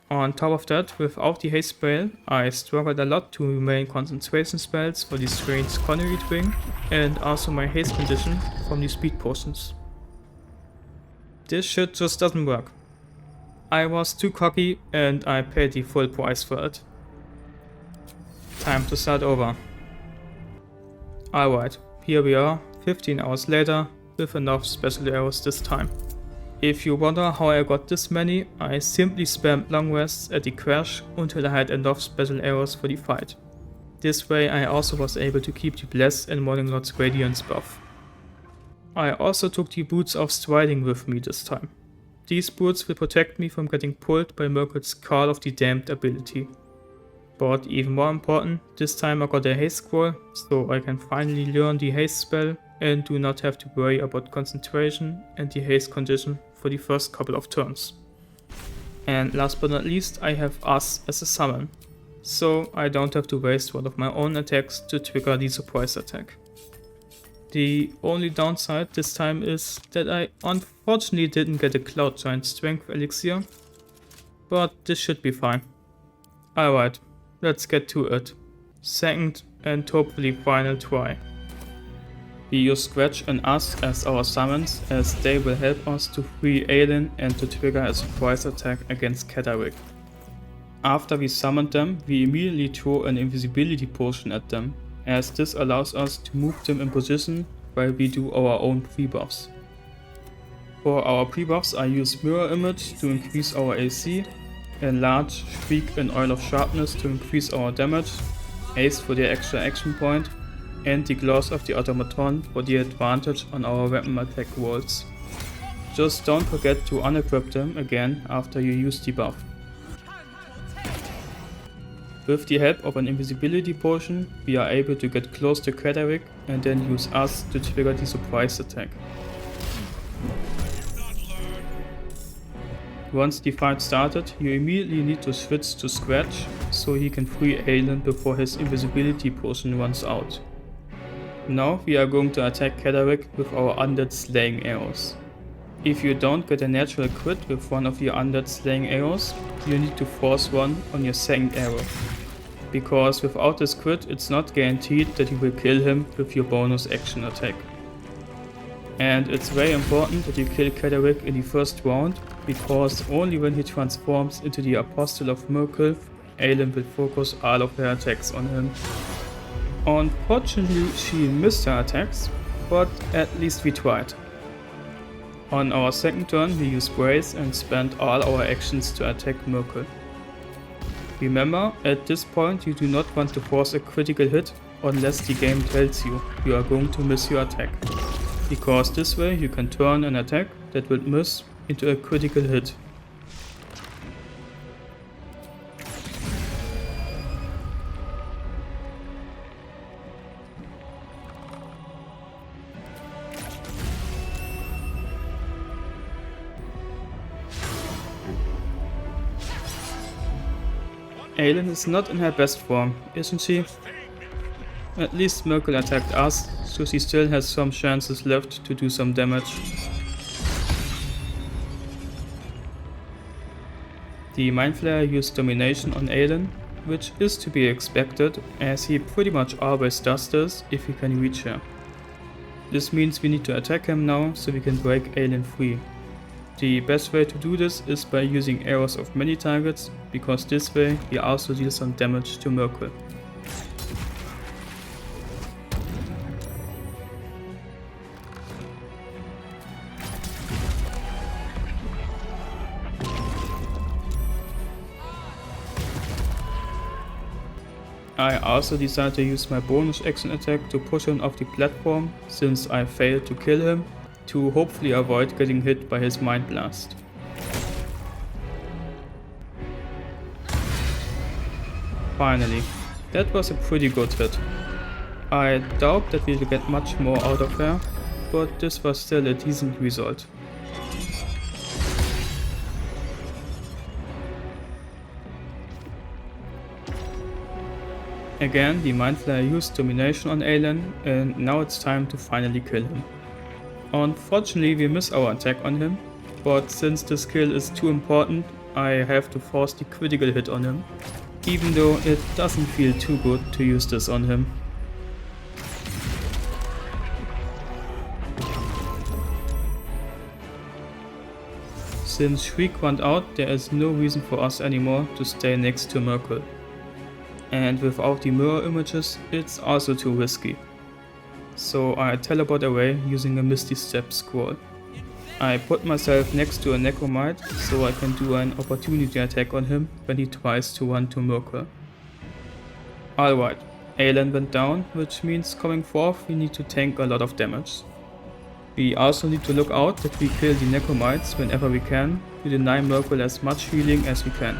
On top of that, without the haste spell, I struggled a lot to remain concentration spells for the strange Cunning ring and also my haste condition from the speed potions. This shit just doesn't work. I was too cocky and I paid the full price for it. Time to start over. Alright, here we are, 15 hours later, with enough special arrows this time. If you wonder how I got this many, I simply spammed long rests at the crash until I had enough special arrows for the fight. This way I also was able to keep the Bless and Morning Lord's Radiance buff. I also took the Boots of Striding with me this time. These boots will protect me from getting pulled by Merkel's Call of the Damned ability. But even more important, this time I got a haste scroll, so I can finally learn the haste spell and do not have to worry about concentration and the haste condition for the first couple of turns. And last but not least, I have Us as a summon, so I don't have to waste one of my own attacks to trigger the surprise attack. The only downside this time is that I unfortunately didn't get a Cloud Giant Strength Elixir, but this should be fine. Alright, let's get to it. Second and hopefully final try. We use Scratch and Us as our summons, as they will help us to free Aelin and to trigger a surprise attack against Kedaric. After we summon them, we immediately throw an invisibility potion at them, as this allows us to move them in position while we do our own pre-buffs. For our pre-buffs I use Mirror Image to increase our AC, Enlarge, Shriek and Oil of Sharpness to increase our damage, Haste for the extra action point, and the Gloss of the Automaton for the advantage on our weapon attack rolls. Just don't forget to unequip them again after you use the buff. With the help of an invisibility potion, we are able to get close to Kedaric and then use us to trigger the surprise attack. Once the fight started, you immediately need to switch to Scratch so he can free Aelin before his invisibility potion runs out. Now we are going to attack Kedaric with our undead slaying arrows. If you don't get a natural crit with one of your undead slaying arrows, you need to force one on your second arrow. Because without this crit it's not guaranteed that you will kill him with your bonus action attack. And it's very important that you kill Kedaric in the first round, because only when he transforms into the Apostle of Miracle, Aelin will focus all of her attacks on him. Unfortunately she missed her attacks, but at least we tried. On our second turn we use Brace and spend all our actions to attack Miracle. Remember, at this point you do not want to force a critical hit unless the game tells you you are going to miss your attack, because this way you can turn an attack that would miss into a critical hit. Aelin is not in her best form, isn't she? At least Miracle attacked us, so she still has some chances left to do some damage. The Mind Flayer used Domination on Aelin, which is to be expected, as he pretty much always does this if he can reach her. This means we need to attack him now so we can break Aelin free. The best way to do this is by using arrows of many targets, because this way we also deal some damage to Miracle. I also decided to use my bonus action attack to push him off the platform, since I failed to kill him, to hopefully avoid getting hit by his Mind Blast. Finally, that was a pretty good hit. I doubt that we'll get much more out of her, but this was still a decent result. Again, the Mind Flayer used Domination on Aelin, and now it's time to finally kill him. Unfortunately we miss our attack on him, but since this kill is too important, I have to force the critical hit on him, even though it doesn't feel too good to use this on him. Since Shriek went out, there is no reason for us anymore to stay next to Miracle. And without the mirror images, it's also too risky. So I teleport away using a Misty Step scroll. I put myself next to a Necromite so I can do an opportunity attack on him when he tries to run to Miracle. Alright, Aelin went down, which means coming forth we need to tank a lot of damage. We also need to look out that we kill the Necromites whenever we can, to deny Miracle as much healing as we can.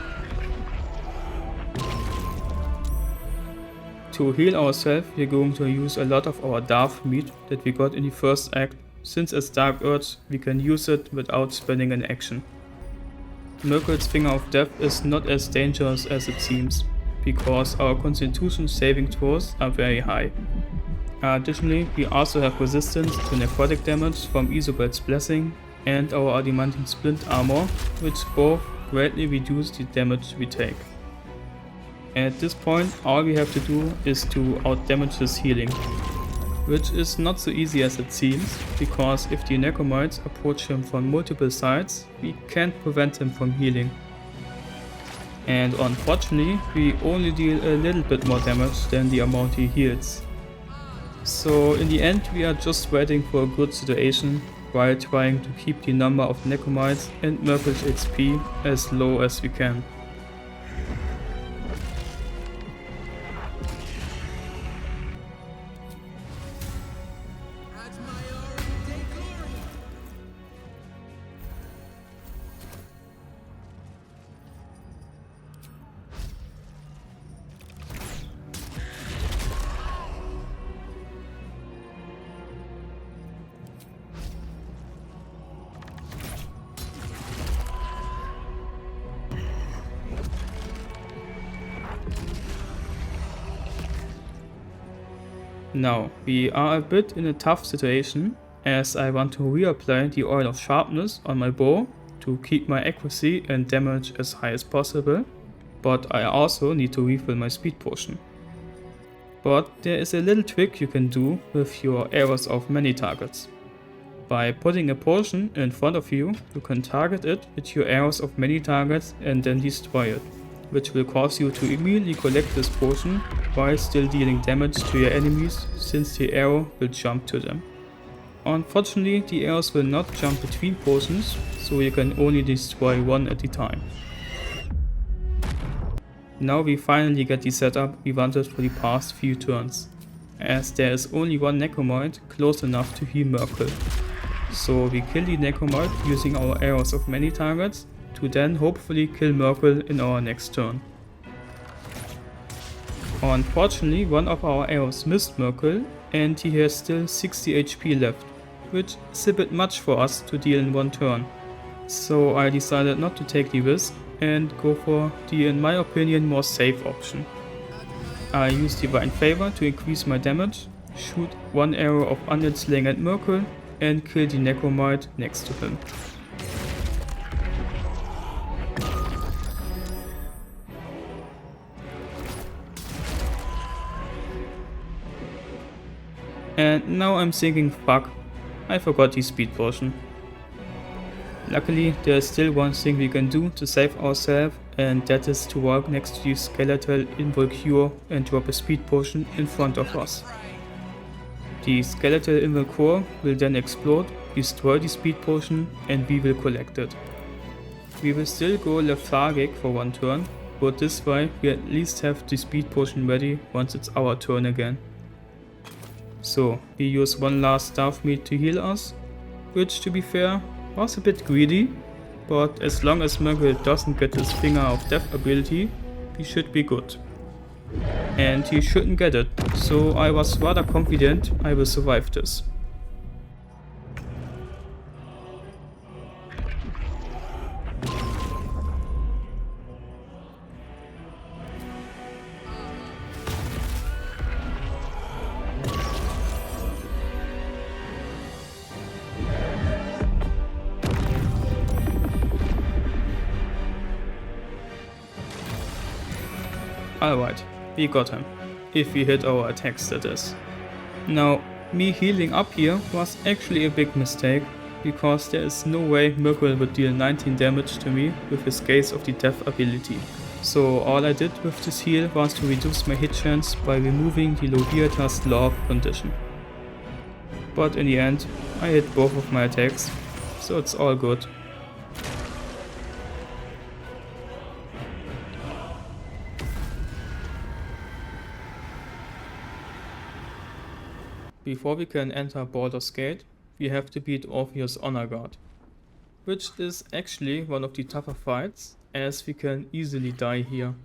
To heal ourselves, we're going to use a lot of our Darth meat that we got in the first act, since as Dark Earth we can use it without spending an action. Miracle's Finger of Death is not as dangerous as it seems, because our Constitution saving throws are very high. Additionally, we also have resistance to necrotic damage from Isobel's Blessing and our Adamantine Splint armor, which both greatly reduce the damage we take. At this point, all we have to do is to outdamage his healing, which is not so easy as it seems, because if the Necromites approach him from multiple sides, we can't prevent him from healing. And unfortunately, we only deal a little bit more damage than the amount he heals. So in the end we are just waiting for a good situation while trying to keep the number of Necromites and Merkel's XP as low as we can. Now, we are a bit in a tough situation, as I want to reapply the Oil of Sharpness on my bow to keep my accuracy and damage as high as possible, but I also need to refill my speed potion. But there is a little trick you can do with your arrows of many targets. By putting a potion in front of you, you can target it with your arrows of many targets and then destroy it, which will cause you to immediately collect this potion while still dealing damage to your enemies, since the arrow will jump to them. Unfortunately, the arrows will not jump between potions, so you can only destroy one at a time. Now we finally get the setup we wanted for the past few turns, as there is only one Necromite close enough to heal Merkel. So we kill the Necromite using our arrows of many targets, to then hopefully kill Merkel in our next turn. Unfortunately, one of our arrows missed Merkel and he has still 60 HP left, which is a bit much for us to deal in one turn. So I decided not to take the risk and go for the, in my opinion, more safe option. I used Divine Favor to increase my damage, shoot one arrow of Undead Slaying at Merkel and kill the Necromite next to him. And now I'm thinking, fuck, I forgot the speed potion. Luckily, there is still one thing we can do to save ourselves, and that is to walk next to the skeletal Involcure and drop a speed potion in front of us. The skeletal Involcure will then explode, destroy the speed potion, and we will collect it. We will still go lethargic for one turn, but this way we at least have the speed potion ready once it's our turn again. So, we use one last staff meat to heal us, which, to be fair, was a bit greedy, but as long as Merkel doesn't get his Finger of Death ability, he should be good. And he shouldn't get it, so I was rather confident I will survive this. Alright, we got him. If we hit our attacks, that is. Now, me healing up here was actually a big mistake, because there is no way Merkel would deal 19 damage to me with his Gaze of the Death ability. So all I did with this heal was to reduce my hit chance by removing the Loviatas Law condition. But in the end, I hit both of my attacks, so it's all good. Before we can enter Baldur's Gate, we have to beat Orpheus Honor Guard, which is actually one of the tougher fights, as we can easily die here.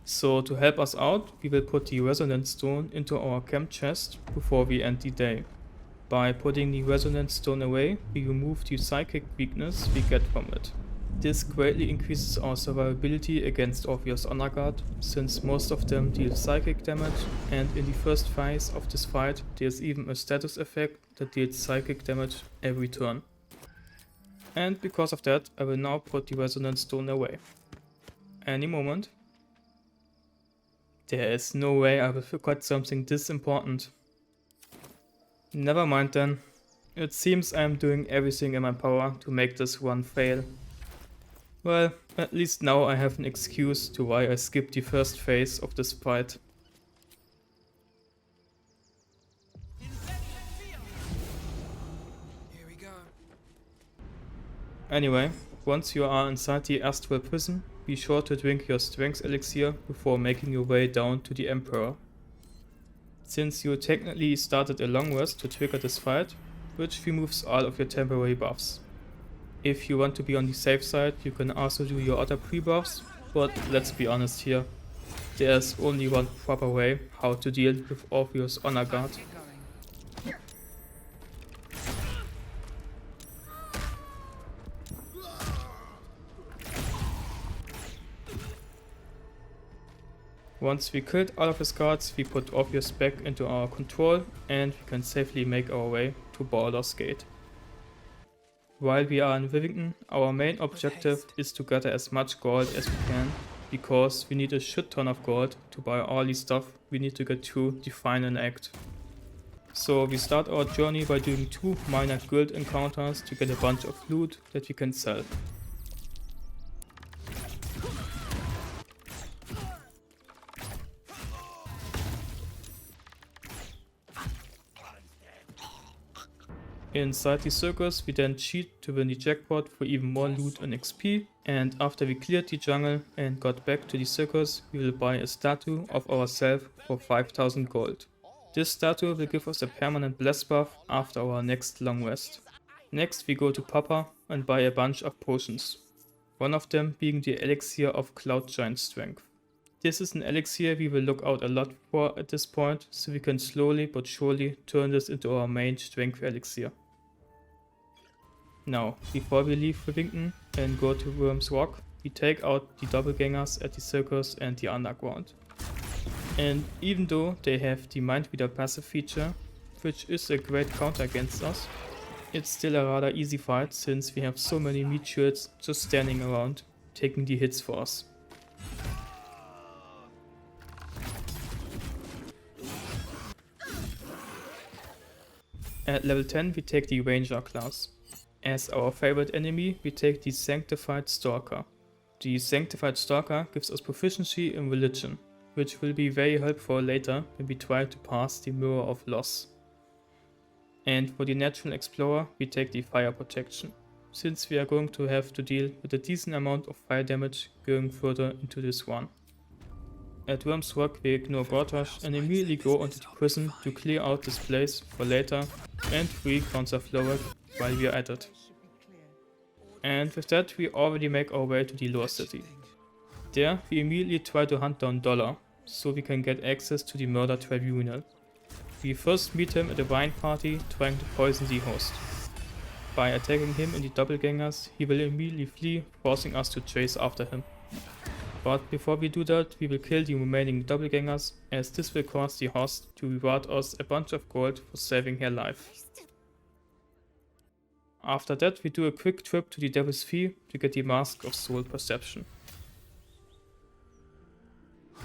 So to help us out, we will put the Resonance Stone into our camp chest before we end the day. By putting the Resonance Stone away, we remove the psychic weakness we get from it. This greatly increases our survivability against Orpheus Honor Guard, since most of them deal psychic damage, and in the first phase of this fight there's even a status effect that deals psychic damage every turn. And because of that, I will now put the Resonance Stone away. Any moment. There is no way I will forget something this important. Never mind then. It seems I am doing everything in my power to make this run fail. Well, at least now I have an excuse to why I skipped the first phase of this fight. Here we go. Anyway, once you are inside the astral prison, be sure to drink your strength elixir before making your way down to the Emperor. Since you technically started a long rest to trigger this fight, which removes all of your temporary buffs. If you want to be on the safe side, you can also do your other pre-buffs, but let's be honest here, there's only one proper way how to deal with Orpheus Honor Guard. Once we killed all of his guards, we put Orpheus back into our control and we can safely make our way to Baldur's Gate. While we are in Rivington, our main objective is to gather as much gold as we can, because we need a shit ton of gold to buy all the stuff we need to get through the final act. So we start our journey by doing 2 minor guild encounters to get a bunch of loot that we can sell. Inside the circus, we then cheat to win the jackpot for even more loot and XP, and after we cleared the jungle and got back to the circus, we will buy a statue of ourselves for 5000 gold. This statue will give us a permanent bless buff after our next long rest. Next we go to Papa and buy a bunch of potions, one of them being the Elixir of Cloud Giant Strength. This is an elixir we will look out a lot for at this point, so we can slowly but surely turn this into our main strength elixir. Now, before we leave Rivington and go to Worm's Rock, we take out the doppelgangers at the circus and the underground. And even though they have the Mind Reader passive feature, which is a great counter against us, it's still a rather easy fight since we have so many meat shields just standing around, taking the hits for us. At level 10 we take the Ranger class. As our favorite enemy, we take the Sanctified Stalker. The Sanctified Stalker gives us proficiency in religion, which will be very helpful later when we try to pass the Mirror of Loss. And for the Natural Explorer, we take the Fire Protection, since we are going to have to deal with a decent amount of fire damage going further into this one. At Worm's Rock we ignore Gortash and immediately go into the prison to clear out this place for later and free Councillor Florek while we are at it. And with that we already make our way to the Lower City. There we immediately try to hunt down Dollar, so we can get access to the Murder Tribunal. We first meet him at a wine party trying to poison the host. By attacking him and the doppelgangers, he will immediately flee, forcing us to chase after him. But before we do that, we will kill the remaining doppelgangers, as this will cause the host to reward us a bunch of gold for saving her life. After that we do a quick trip to the Devil's Fee to get the Mask of Soul Perception.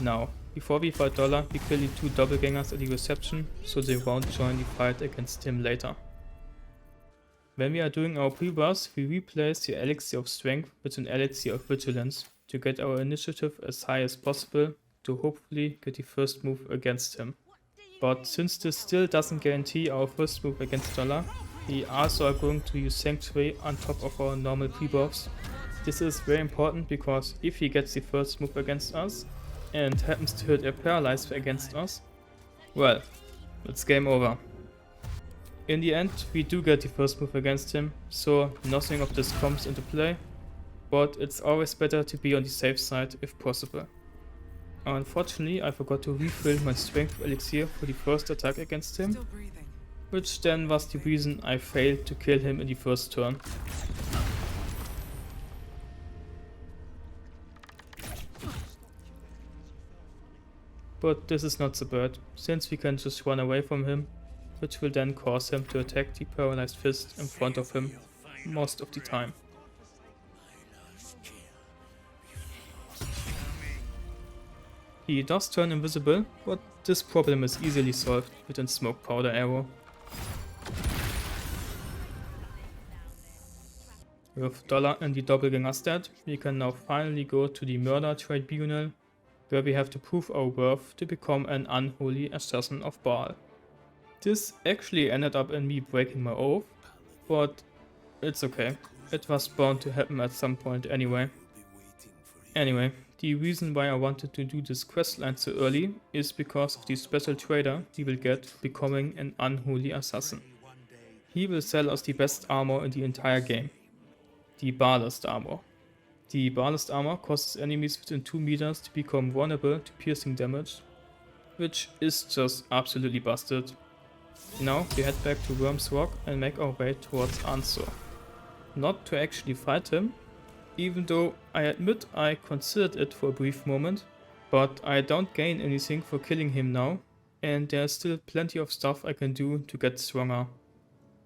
Now, before we fight Dollar, we kill the 2 doppelgangers at the reception, so they won't join the fight against him later. When we are doing our pre-boss, we replace the Elixir of Strength with an Elixir of Vigilance to get our initiative as high as possible to hopefully get the first move against him. But since this still doesn't guarantee our first move against Dollar, we also are going to use Sanctuary on top of our normal pre-buffs. This is very important because if he gets the first move against us and happens to hit a Paralyze against us, well, it's game over. In the end we do get the first move against him, so nothing of this comes into play, but it's always better to be on the safe side if possible. Unfortunately I forgot to refill my strength elixir for the first attack against him, which then was the reason I failed to kill him in the first turn. But this is not so bad, since we can just run away from him, which will then cause him to attack the paralyzed fist in front of him most of the time. He does turn invisible, but this problem is easily solved with a smoke powder arrow. With Dollar and the doppelgangers dead, we can now finally go to the Murder Tribunal, where we have to prove our worth to become an unholy assassin of Bhaal. This actually ended up in me breaking my oath, but it's okay. It was bound to happen at some point anyway. Anyway, the reason why I wanted to do this questline so early is because of the special trader we will get for becoming an unholy assassin. He will sell us the best armor in the entire game. The Ballast armor. The Ballast armor causes enemies within 2 meters to become vulnerable to piercing damage, which is just absolutely busted. Now we head back to Worm's Rock and make our way towards Ansur. Not to actually fight him, even though I admit I considered it for a brief moment, but I don't gain anything for killing him now, and there's still plenty of stuff I can do to get stronger.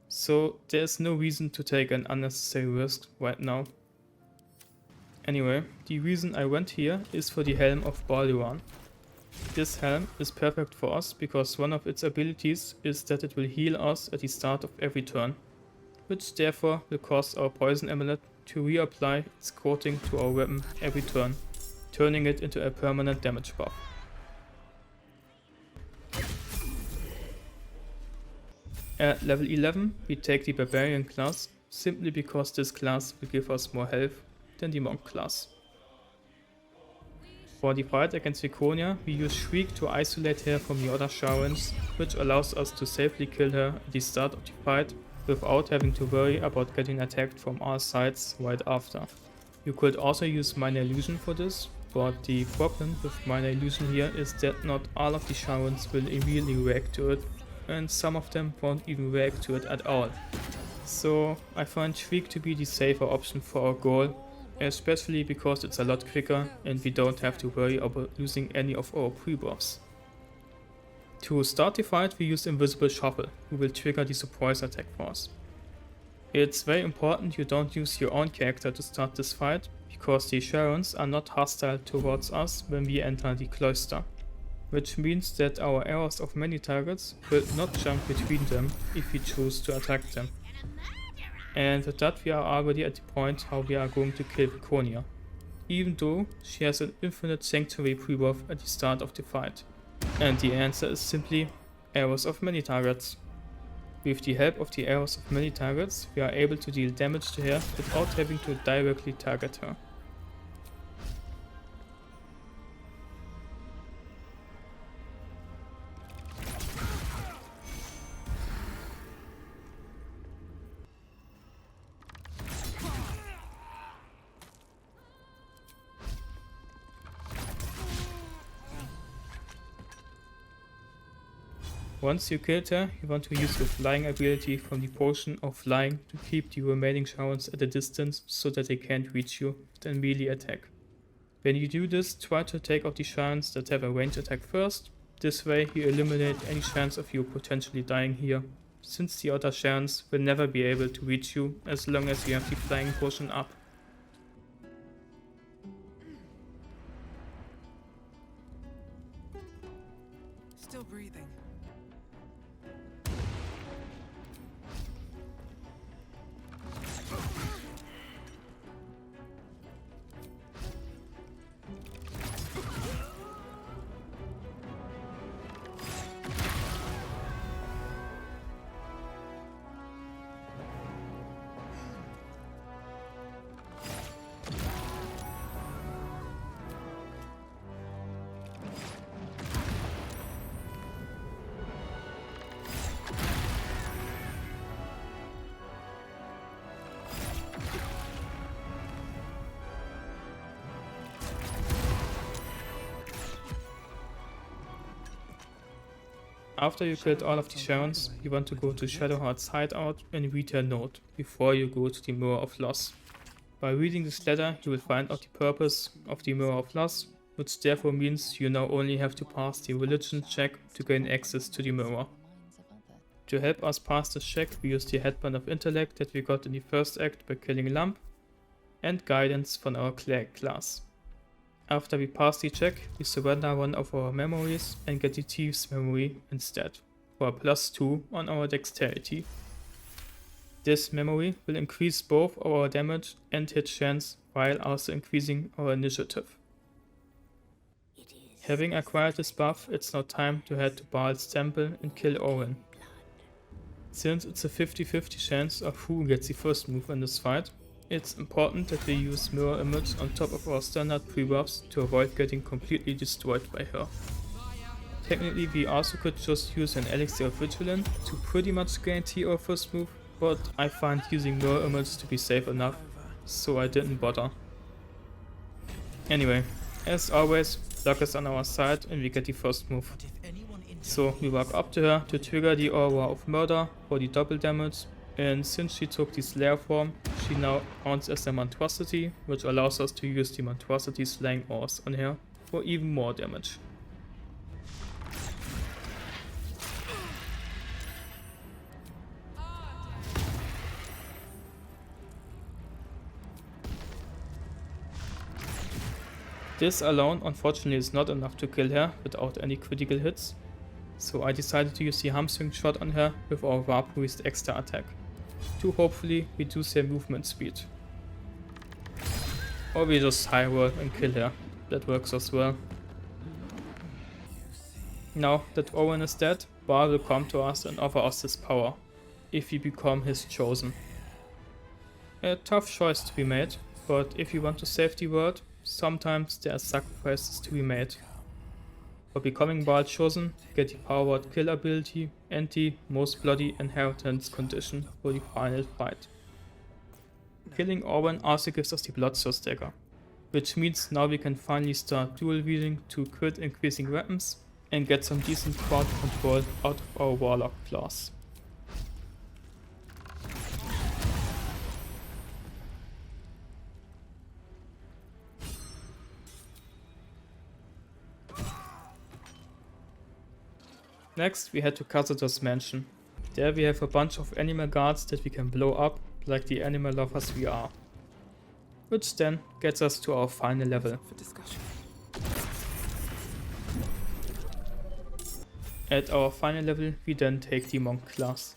So there's no reason to take an unnecessary risk right now. Anyway, the reason I went here is for the Helm of Baldur. This helm is perfect for us because one of its abilities is that it will heal us at the start of every turn, which therefore will cause our poison amulet to reapply its coating to our weapon every turn, turning it into a permanent damage buff. At level 11 we take the Barbarian class, simply because this class will give us more health than the Monk class. For the fight against Viconia, we use Shriek to isolate her from the other Sharans, which allows us to safely kill her at the start of the fight without having to worry about getting attacked from all sides right after. You could also use Minor Illusion for this, but the problem with Minor Illusion here is that not all of the Sharans will immediately react to it, and some of them won't even react to it at all. So I find Shriek to be the safer option for our goal, especially because it's a lot quicker and we don't have to worry about losing any of our pre-buffs. To start the fight we use Invisible Shuffle, who will trigger the surprise attack for us. It's very important you don't use your own character to start this fight, because the Sharans are not hostile towards us when we enter the cloister, which means that our arrows of many targets will not jump between them if we choose to attack them. And with that we are already at the point how we are going to kill Viconia, even though she has an infinite sanctuary pre-buff at the start of the fight. And the answer is simply arrows of many targets. With the help of the arrows of many targets we are able to deal damage to her without having to directly target her. Once you killed her, you want to use your flying ability from the potion of flying to keep the remaining Sharans at a distance so that they can't reach you with a melee attack. When you do this, try to take out the Sharans that have a ranged attack first. This way you eliminate any chance of you potentially dying here, since the other Sharans will never be able to reach you as long as you have the flying potion up. Still breathing. After you killed all of the Sharans, you want to go to Shadowheart's hideout and read her note before you go to the Mirror of Loss. By reading this letter you will find out the purpose of the Mirror of Loss, which therefore means you now only have to pass the religion check to gain access to the mirror. To help us pass this check we use the Headband of Intellect that we got in the first act by killing Lump, and guidance from our Cleric class. After we pass the check, we surrender one of our memories and get the Thief's memory instead, for a +2 on our dexterity. This memory will increase both our damage and hit chance while also increasing our initiative. Having acquired this buff, it's now time to head to Baal's temple and kill Orin. Since it's a 50-50 chance of who gets the first move in this fight, It's important that we use Mirror Image on top of our standard pre-buffs to avoid getting completely destroyed by her. Technically we also could just use an Elixir of Vigilance to pretty much guarantee our first move, but I find using Mirror Image to be safe enough, so I didn't bother. Anyway, as always, luck is on our side and we get the first move. So we walk up to her to trigger the Aura of Murder for the double damage, and since she took the Slayer form, she now counts as a Monstrosity, which allows us to use the Monstrosity Slaying Ores on her for even more damage. This alone unfortunately is not enough to kill her without any critical hits, so I decided to use the Hamstring shot on her with our Warp Priest extra attack, to hopefully reduce her movement speed. Or we just high roll and kill her, that works as well. Now that Owen is dead, Bhaal will come to us and offer us his power, if we become his chosen. A tough choice to be made, but if you want to save the world, sometimes there are sacrifices to be made. For becoming Bhaal chosen, get the powered kill ability and the most bloody inheritance condition for the final fight. Killing Orwen also gives us the Bloodthirst dagger, which means now we can finally start dual wielding 2 crit increasing weapons and get some decent crowd control out of our Warlock class. Next we head to Khazad's mansion. There we have a bunch of animal guards that we can blow up like the animal lovers we are. Which then gets us to our final level. For discussion. At our final level we then take the Monk class.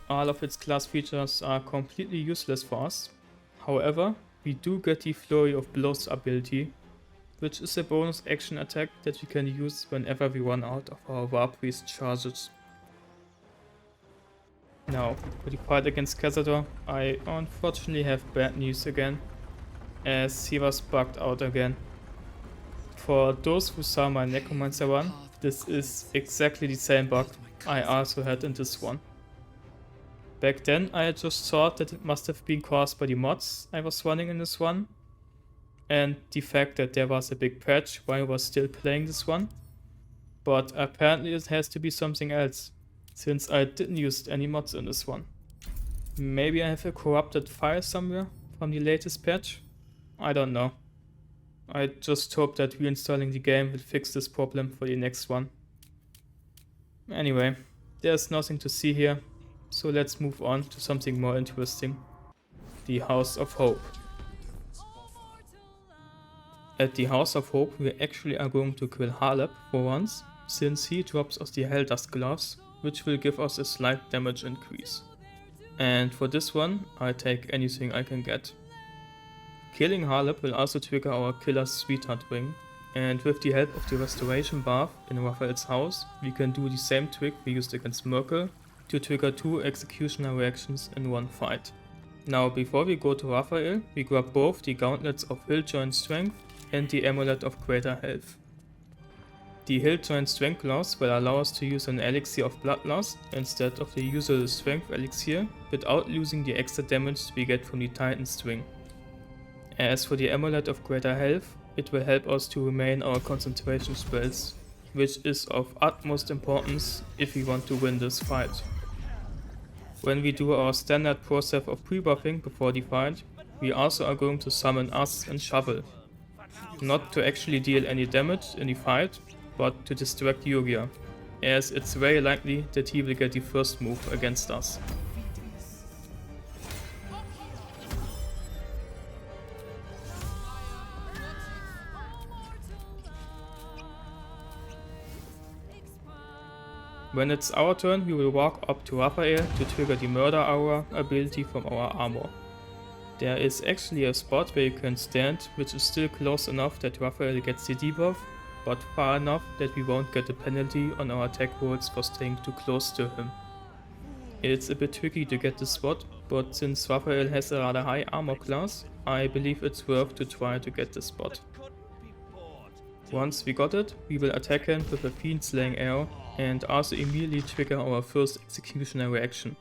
All of its class features are completely useless for us. However, we do get the Flurry of Blows ability, which is a bonus action attack that we can use whenever we run out of our Warp Priest charges. Now, for the fight against Khazad, I unfortunately have bad news again, as he was bugged out again. For those who saw my Necromancer run, this is exactly the same bug I also had in this one. Back then I had just thought that it must have been caused by the mods I was running in this one, and the fact that there was a big patch while I was still playing this one. But apparently it has to be something else, since I didn't use any mods in this one. Maybe I have a corrupted file somewhere from the latest patch? I don't know. I just hope that reinstalling the game will fix this problem for the next one. Anyway, there's nothing to see here, so let's move on to something more interesting. The House of Hope. At the House of Hope we actually are going to kill Halep for once, since he drops us the Helldust gloves, which will give us a slight damage increase. And for this one I take anything I can get. Killing Halep will also trigger our Killer's Sweetheart ring, and with the help of the Restoration Bath in Raphael's house we can do the same trick we used against Merkel to trigger 2 executioner reactions in one fight. Now before we go to Raphael, we grab both the Gauntlets of Hill Joint Strength and the Amulet of Greater Health. The Hill Joint Strength clause will allow us to use an Elixir of Bloodlust instead of the usual Strength Elixir without losing the extra damage we get from the Titan String. As for the Amulet of Greater Health, it will help us to remain our concentration spells, which is of utmost importance if we want to win this fight. When we do our standard process of pre-buffing before the fight, we also are going to summon Us and Shovel. Not to actually deal any damage in the fight, but to distract Yugia, as it's very likely that he will get the first move against us. When it's our turn, we will walk up to Raphael to trigger the Murder Aura ability from our armor. There is actually a spot where you can stand, which is still close enough that Raphael gets the debuff, but far enough that we won't get a penalty on our attack rolls for staying too close to him. It's a bit tricky to get this spot, but since Raphael has a rather high armor class, I believe it's worth to try to get this spot. Once we got it, we will attack him with a Fiend Slaying Arrow and also immediately trigger our first Executioner reaction.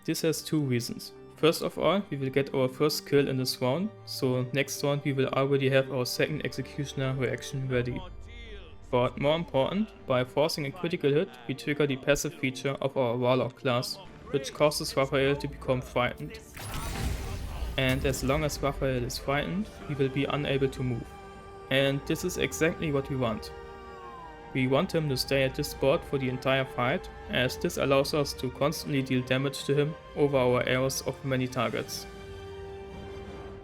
This has two reasons. First of all, we will get our first kill in this round, so next round we will already have our second Executioner reaction ready. But more important, by forcing a critical hit, we trigger the passive feature of our Warlock class, which causes Raphael to become frightened. And as long as Raphael is frightened, he will be unable to move. And this is exactly what we want. We want him to stay at this spot for the entire fight, as this allows us to constantly deal damage to him over our arrows of many targets.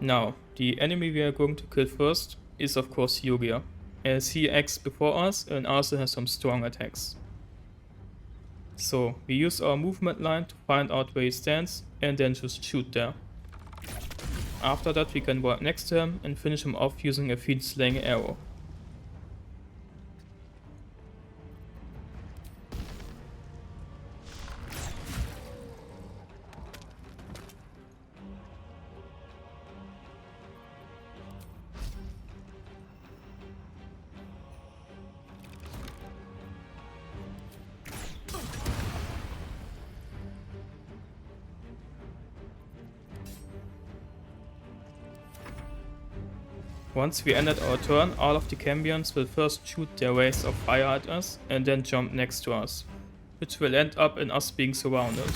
Now, the enemy we are going to kill first is of course Yugia, as he acts before us and also has some strong attacks. So we use our movement line to find out where he stands and then just shoot there. After that we can walk next to him and finish him off using a Fiend Slaying Arrow. Once we ended our turn, all of the Cambions will first shoot their rays of fire at us and then jump next to us, which will end up in us being surrounded.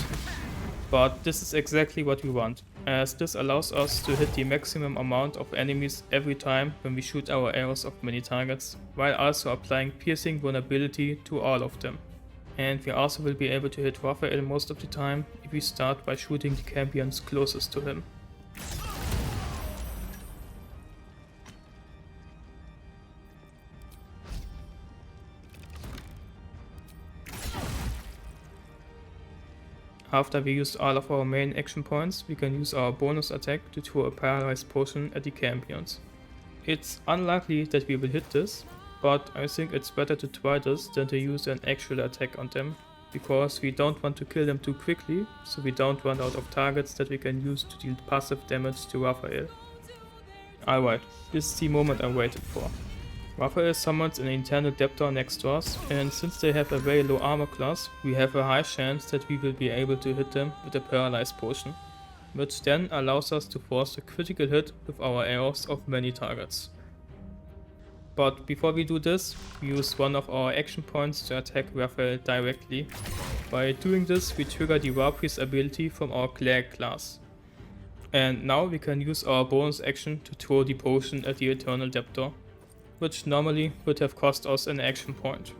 But this is exactly what we want, as this allows us to hit the maximum amount of enemies every time when we shoot our arrows of many targets, while also applying piercing vulnerability to all of them. And we also will be able to hit Raphael most of the time if we start by shooting the Cambions closest to him. After we used all of our main action points, we can use our bonus attack to throw a Paralyze Potion at the Cambions. It's unlikely that we will hit this, but I think it's better to try this than to use an actual attack on them, because we don't want to kill them too quickly, so we don't run out of targets that we can use to deal passive damage to Raphael. Alright, this is the moment I waited for. Raphael summons an internal debtor next to us, and since they have a very low armor class, we have a high chance that we will be able to hit them with a Paralyze Potion, which then allows us to force a critical hit with our arrows of many targets. But before we do this, we use one of our action points to attack Raphael directly. By doing this, we trigger the War Priest ability from our Cleric class. And now we can use our bonus action to throw the potion at the Eternal Debtor, which normally would have cost us an action point.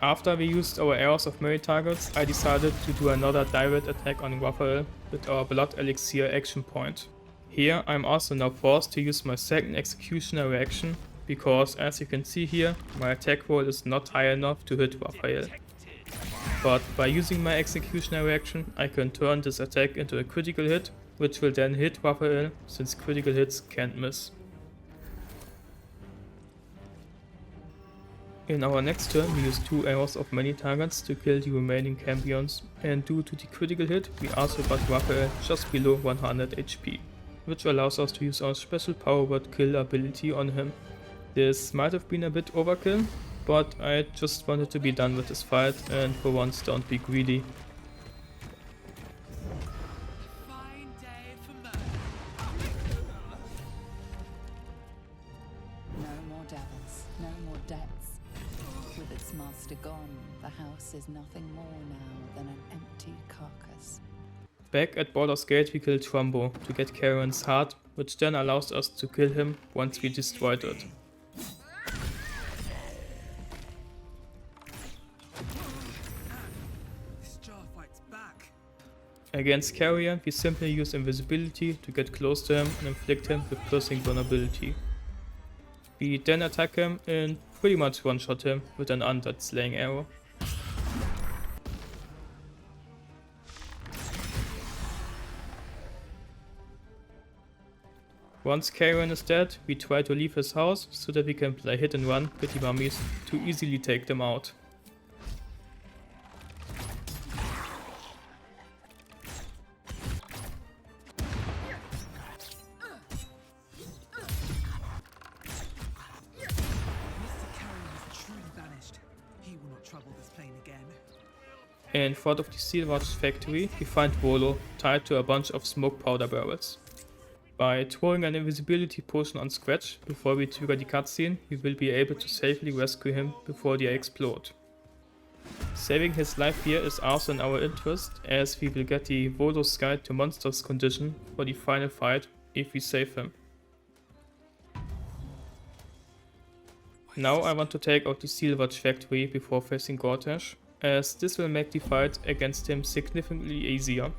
After we used our arrows of many targets, I decided to do another direct attack on Raphael with our Blood Elixir action point. Here I'm also now forced to use my second Executioner reaction, because as you can see here, my attack roll is not high enough to hit Raphael. But by using my Executioner reaction, I can turn this attack into a critical hit, which will then hit Raphael, since critical hits can't miss. In our next turn, we use 2 arrows of many targets to kill the remaining Cambions, and due to the critical hit, we also got Raphael just below 100 HP, which allows us to use our special power word kill ability on him. This might have been a bit overkill, but I just wanted to be done with this fight and for once don't be greedy. Fine day for murder. No more devils, no more debts. With its master gone, the house is nothing more now than an empty carcass. Back at Baldur's Gate we killed Trumbo to get Charon's heart, which then allows us to kill him once we destroyed it. This jar fights back. Against Carrion, we simply use invisibility to get close to him and inflict him with piercing vulnerability. We then attack him and pretty much one-shot him with an undead slaying arrow. Once Karen is dead, we try to leave his house so that we can play hit and run with the mummies to easily take them out. In front of the Steelwatch factory, we find Volo tied to a bunch of smoke powder barrels. By throwing an invisibility potion on Scratch before we trigger the cutscene, we will be able to safely rescue him before they explode. Saving his life here is also in our interest, as we will get the Volo's Guide to Monsters condition for the final fight if we save him. Now I want to take out the Steelwatch factory before facing Gortash, as this will make the fight against him significantly easier.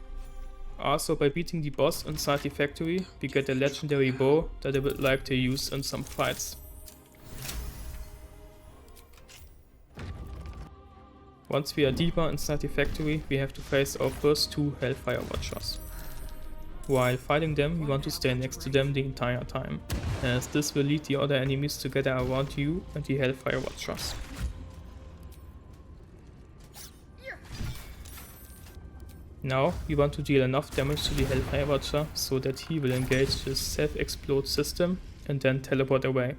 Also, by beating the boss inside the factory, we get a legendary bow that I would like to use in some fights. Once we are deeper inside the factory, we have to face our first two Hellfire Watchers. While fighting them, we want to stay next to them the entire time, as this will lead the other enemies to gather around you and the Hellfire Watchers. Now, we want to deal enough damage to the Hellfire Watcher so that he will engage his self-explode system and then teleport away.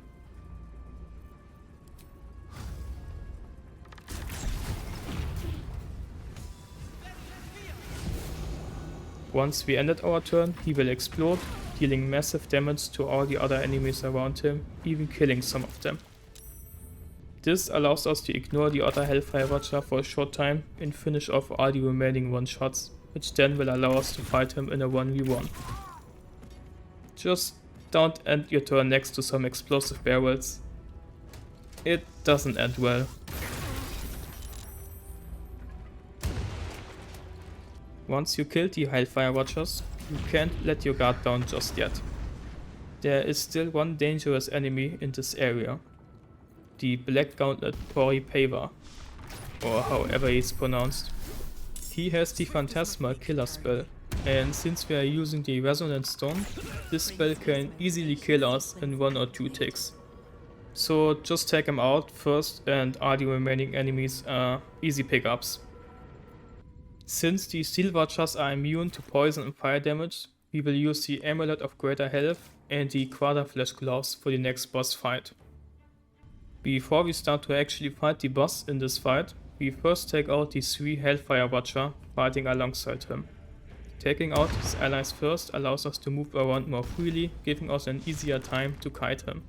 Once we ended our turn, he will explode, dealing massive damage to all the other enemies around him, even killing some of them. This allows us to ignore the other Hellfire Watcher for a short time and finish off all the remaining one-shots, which then will allow us to fight him in a 1v1. Just don't end your turn next to some explosive barrels. It doesn't end well. Once you kill the Hellfire Watchers, you can't let your guard down just yet. There is still one dangerous enemy in this area. The Black Gauntlet Pori Pava, or however it's pronounced. He has the Phantasmal Killer spell, and since we are using the Resonance Stone, this spell can easily kill us in 1 or 2 ticks. So just take him out first and all the remaining enemies are easy pickups. Since the Steel Watchers are immune to poison and fire damage, we will use the Amulet of Greater Health and the Quadraflesh Gloves for the next boss fight. Before we start to actually fight the boss in this fight, we first take out the 3 Hellfire Watcher fighting alongside him. Taking out his allies first allows us to move around more freely, giving us an easier time to kite him.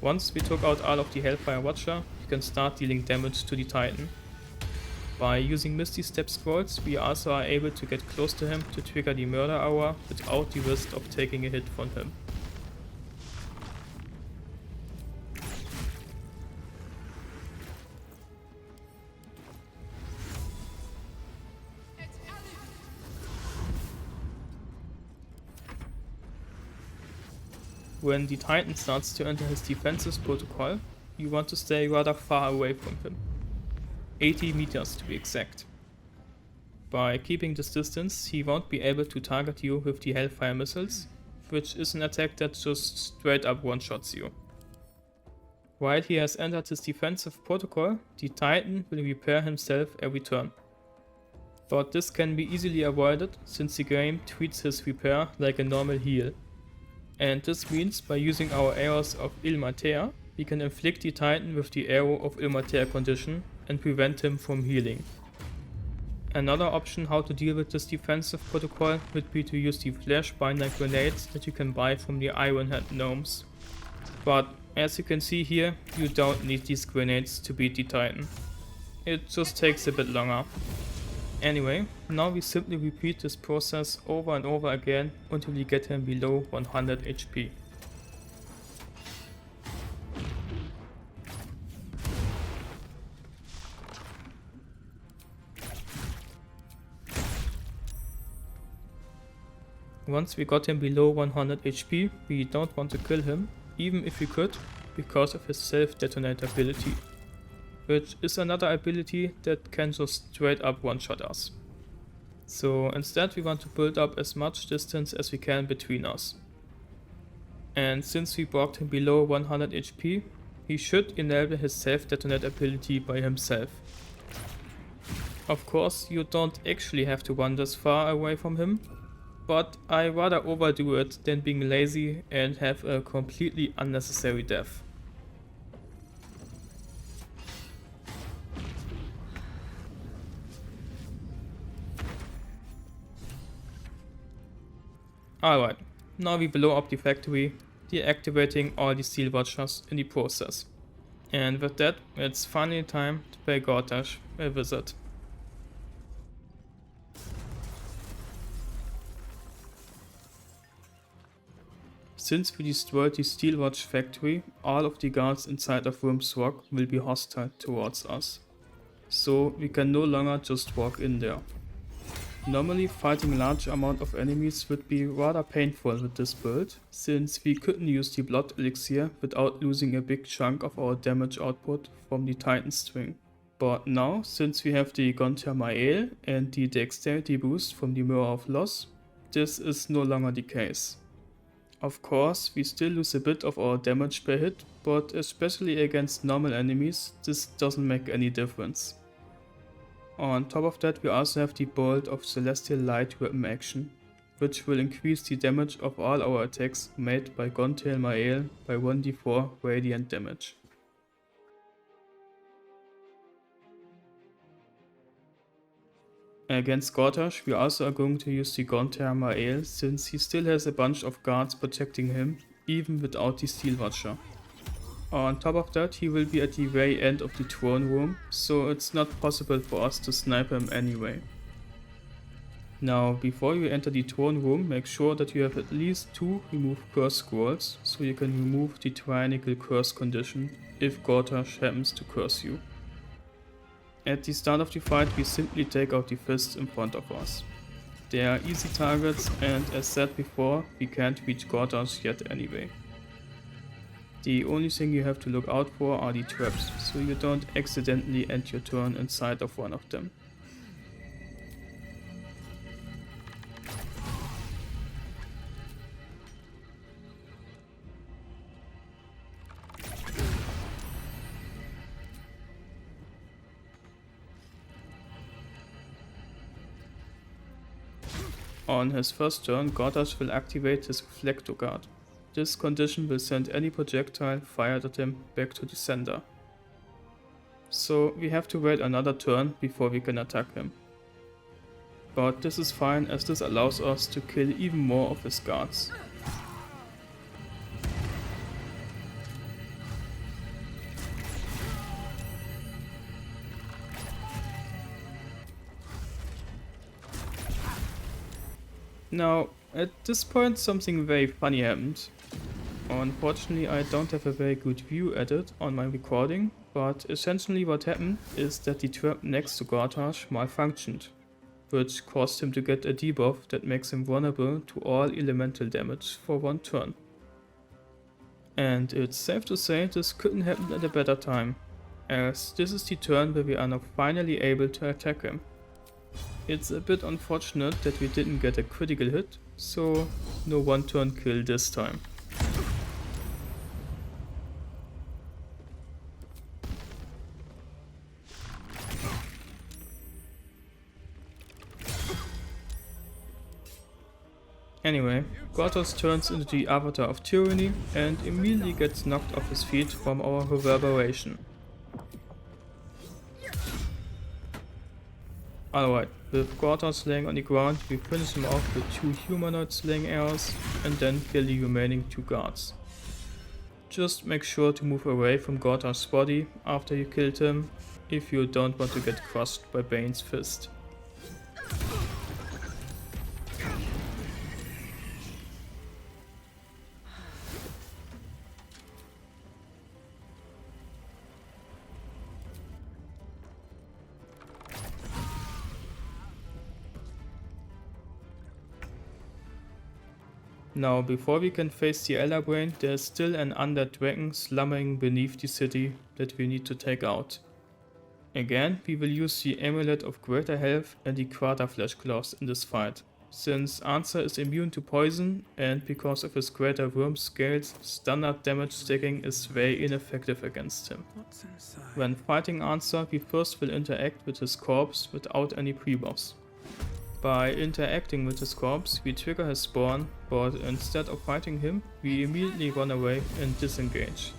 Once we took out all of the Hellfire Watcher, we can start dealing damage to the Titan. By using Misty Step scrolls, we also are able to get close to him to trigger the Murder Hour without the risk of taking a hit from him. When the Titan starts to enter his defenses protocol, you want to stay rather far away from him. 80 meters to be exact. By keeping this distance, he won't be able to target you with the Hellfire missiles, which is an attack that just straight up one-shots you. While he has entered his defensive protocol, the Titan will repair himself every turn. But this can be easily avoided since the game treats his repair like a normal heal. And this means by using our arrows of Ilmater, we can inflict the Titan with the arrow of Ilmater condition and prevent him from healing. Another option how to deal with this defensive protocol would be to use the flash binder grenades that you can buy from the Ironhead gnomes. But as you can see here, you don't need these grenades to beat the Titan. It just takes a bit longer. Anyway, now we simply repeat this process over and over again until we get him below 100 HP. Once we got him below 100 HP, we don't want to kill him, even if we could, because of his self-detonate ability, which is another ability that can just straight up one-shot us. So instead we want to build up as much distance as we can between us. And since we brought him below 100 HP, he should enable his self-detonate ability by himself. Of course, you don't actually have to run this far away from him, but I rather overdo it than being lazy and have a completely unnecessary death. Alright, now we blow up the factory, deactivating all the steel watchers in the process. And with that, it's finally time to pay Gortash a visit. Since we destroyed the Steelwatch factory, all of the guards inside of Worm's Rock will be hostile towards us. So we can no longer just walk in there. Normally fighting large amount of enemies would be rather painful with this build, since we couldn't use the blood elixir without losing a big chunk of our damage output from the Titan string. But now, since we have the Gonter Mael and the dexterity boost from the Mirror of Loss, this is no longer the case. Of course, we still lose a bit of our damage per hit, but especially against normal enemies, this doesn't make any difference. On top of that, we also have the Bolt of Celestial Light weapon action, which will increase the damage of all our attacks made by Gontail Mael by 1d4 radiant damage. Against Gortash, we also are going to use the Gontail Mael, since he still has a bunch of guards protecting him, even without the Steel Watcher. On top of that, he will be at the very end of the throne room, so it's not possible for us to snipe him anyway. Now, before you enter the throne room, make sure that you have at least 2 remove curse scrolls, so you can remove the tyrannical curse condition if Gortash happens to curse you. At the start of the fight, we simply take out the fists in front of us. They are easy targets, and as said before, we can't reach Gortash yet anyway. The only thing you have to look out for are the traps, so you don't accidentally end your turn inside of one of them. On his first turn, Gortash will activate his Reflector Guard. This condition will send any projectile fired at him back to the sender. So we have to wait another turn before we can attack him. But this is fine, as this allows us to kill even more of his guards. Now, at this point something very funny happened. Unfortunately, I don't have a very good view at it on my recording, but essentially what happened is that the trap next to Gortash malfunctioned, which caused him to get a debuff that makes him vulnerable to all elemental damage for one turn. And it's safe to say this couldn't happen at a better time, as this is the turn where we are now finally able to attack him. It's a bit unfortunate that we didn't get a critical hit, so no one turn kill this time. Anyway, Gortos turns into the avatar of tyranny and immediately gets knocked off his feet from our reverberation. Alright, with Gortos laying on the ground, we finish him off with 2 humanoid slaying arrows and then kill the remaining 2 guards. Just make sure to move away from Gortos' body after you killed him, if you don't want to get crushed by Bane's fist. Now, before we can face the Elder Brain, there is still an undead dragon slumbering beneath the city that we need to take out. Again, we will use the Amulet of Greater Health and the Quarter Flesh Claws in this fight, since Answer is immune to poison and because of his greater worm scales, standard damage stacking is very ineffective against him. What's inside? When fighting Answer, we first will interact with his corpse without any pre-buffs. By interacting with his corpse, we trigger his spawn, but instead of fighting him, we immediately run away and disengage.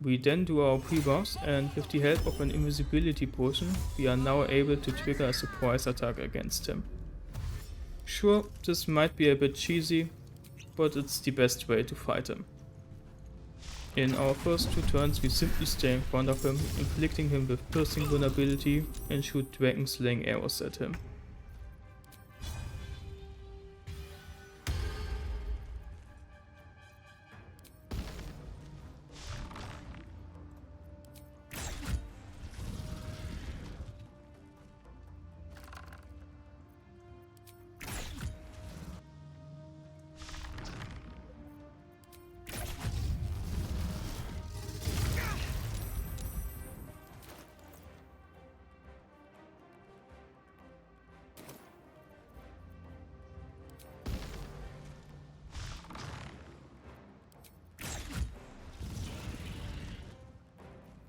We then do our pre-buffs, and with the help of an invisibility potion, we are now able to trigger a surprise attack against him. Sure, this might be a bit cheesy, but it's the best way to fight him. In our first 2 turns, we simply stay in front of him, inflicting him with piercing vulnerability and shoot dragon slaying arrows at him.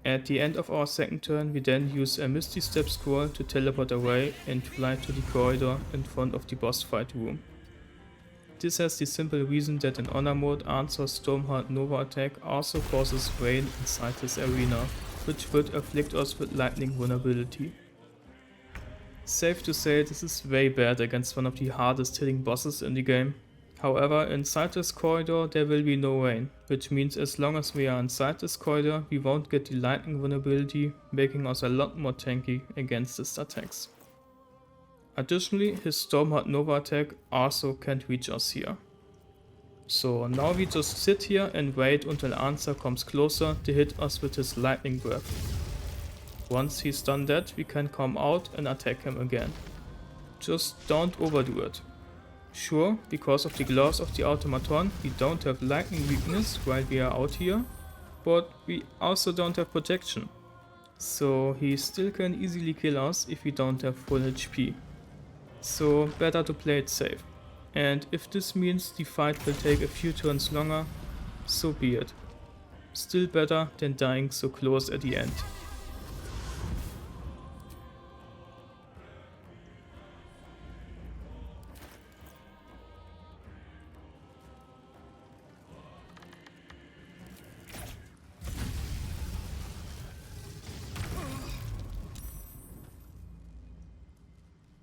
At the end of our second turn, we then use a Misty Step scroll to teleport away and fly to the corridor in front of the boss fight room. This has the simple reason that in Honor mode, Answer's Stormheart Nova attack also causes rain inside this arena, which would afflict us with lightning vulnerability. Safe to say, this is very bad against one of the hardest hitting bosses in the game. However, inside this corridor there will be no rain, which means as long as we are inside this corridor we won't get the lightning vulnerability, making us a lot more tanky against his attacks. Additionally, his Stormheart Nova attack also can't reach us here. So now we just sit here and wait until Answer comes closer to hit us with his lightning breath. Once he's done that, we can come out and attack him again. Just don't overdo it. Sure, because of the gloves of the automaton, we don't have lightning weakness while we are out here, but we also don't have protection. So he still can easily kill us if we don't have full HP. So better to play it safe. And if this means the fight will take a few turns longer, so be it. Still better than dying so close at the end.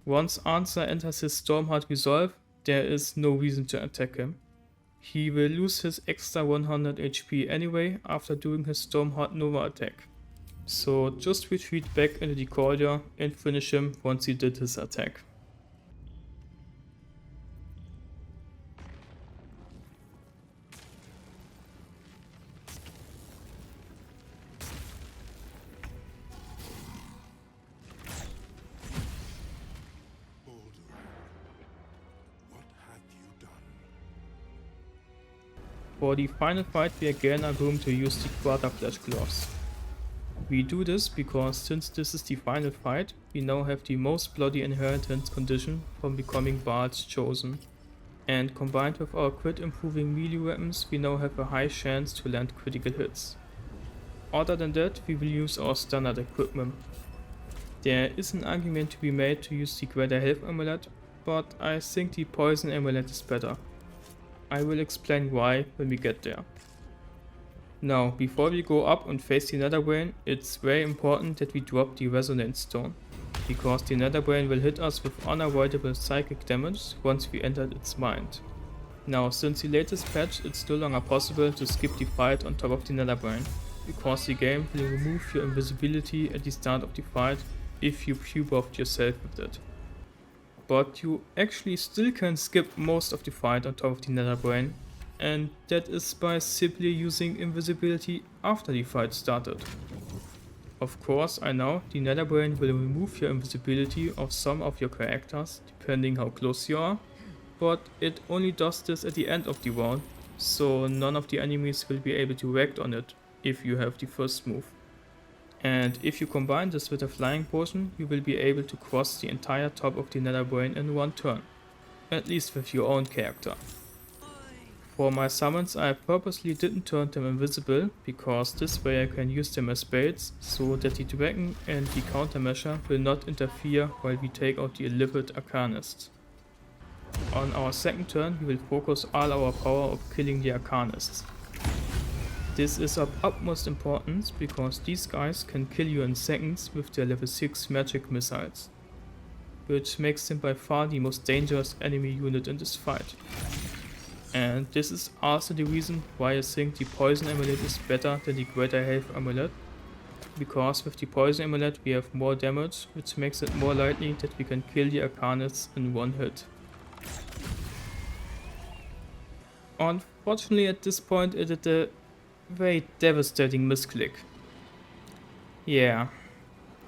Once Answer enters his Stormheart Resolve, there is no reason to attack him. He will lose his extra 100 HP anyway after doing his Stormheart Nova attack. So just retreat back into the corridor and finish him once he did his attack. For the final fight we again are going to use the Quarter Flesh Gloves. We do this because since this is the final fight, we now have the most bloody inheritance condition from becoming Baal's Chosen. And combined with our crit improving melee weapons, we now have a high chance to land critical hits. Other than that, we will use our standard equipment. There is an argument to be made to use the Greater Health Amulet, but I think the Poison Amulet is better. I will explain why when we get there. Now, before we go up and face the Netherbrain, it's very important that we drop the Resonance Stone, because the Netherbrain will hit us with unavoidable psychic damage once we entered its mind. Now, since the latest patch, it's no longer possible to skip the fight on top of the Netherbrain, because the game will remove your invisibility at the start of the fight if you pre-buffed yourself with it. But you actually still can skip most of the fight on top of the Netherbrain, and that is by simply using invisibility after the fight started. Of course, I know the Netherbrain will remove your invisibility of some of your characters, depending how close you are, but it only does this at the end of the round, so none of the enemies will be able to react on it if you have the first move. And if you combine this with a flying potion, you will be able to cross the entire top of the Netherbrain in one turn, at least with your own character. For my summons, I purposely didn't turn them invisible, because this way I can use them as baits, so that the dragon and the countermeasure will not interfere while we take out the Illithid Arcanists. On our second turn, we will focus all our power of killing the Arcanists. This is of utmost importance, because these guys can kill you in seconds with their level 6 magic missiles, which makes them by far the most dangerous enemy unit in this fight. And this is also the reason why I think the Poison Amulet is better than the Greater Health Amulet, because with the Poison Amulet we have more damage, which makes it more likely that we can kill the Arcanists in one hit. Unfortunately, at this point it did a very devastating misclick. Yeah,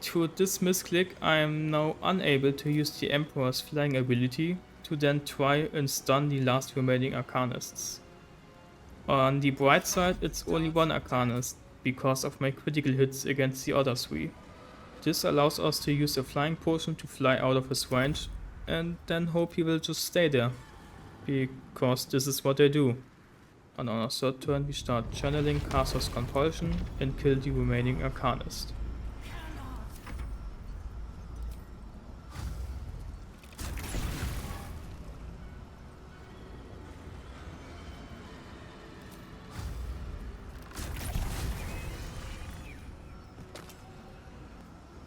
through this misclick I am now unable to use the Emperor's flying ability to then try and stun the last remaining Arcanists. On the bright side, it's only one Arcanist, because of my critical hits against the other three. This allows us to use a flying potion to fly out of his range, and then hope he will just stay there, because this is what I do. On our third turn we start channeling Caster's Compulsion and kill the remaining Arcanist.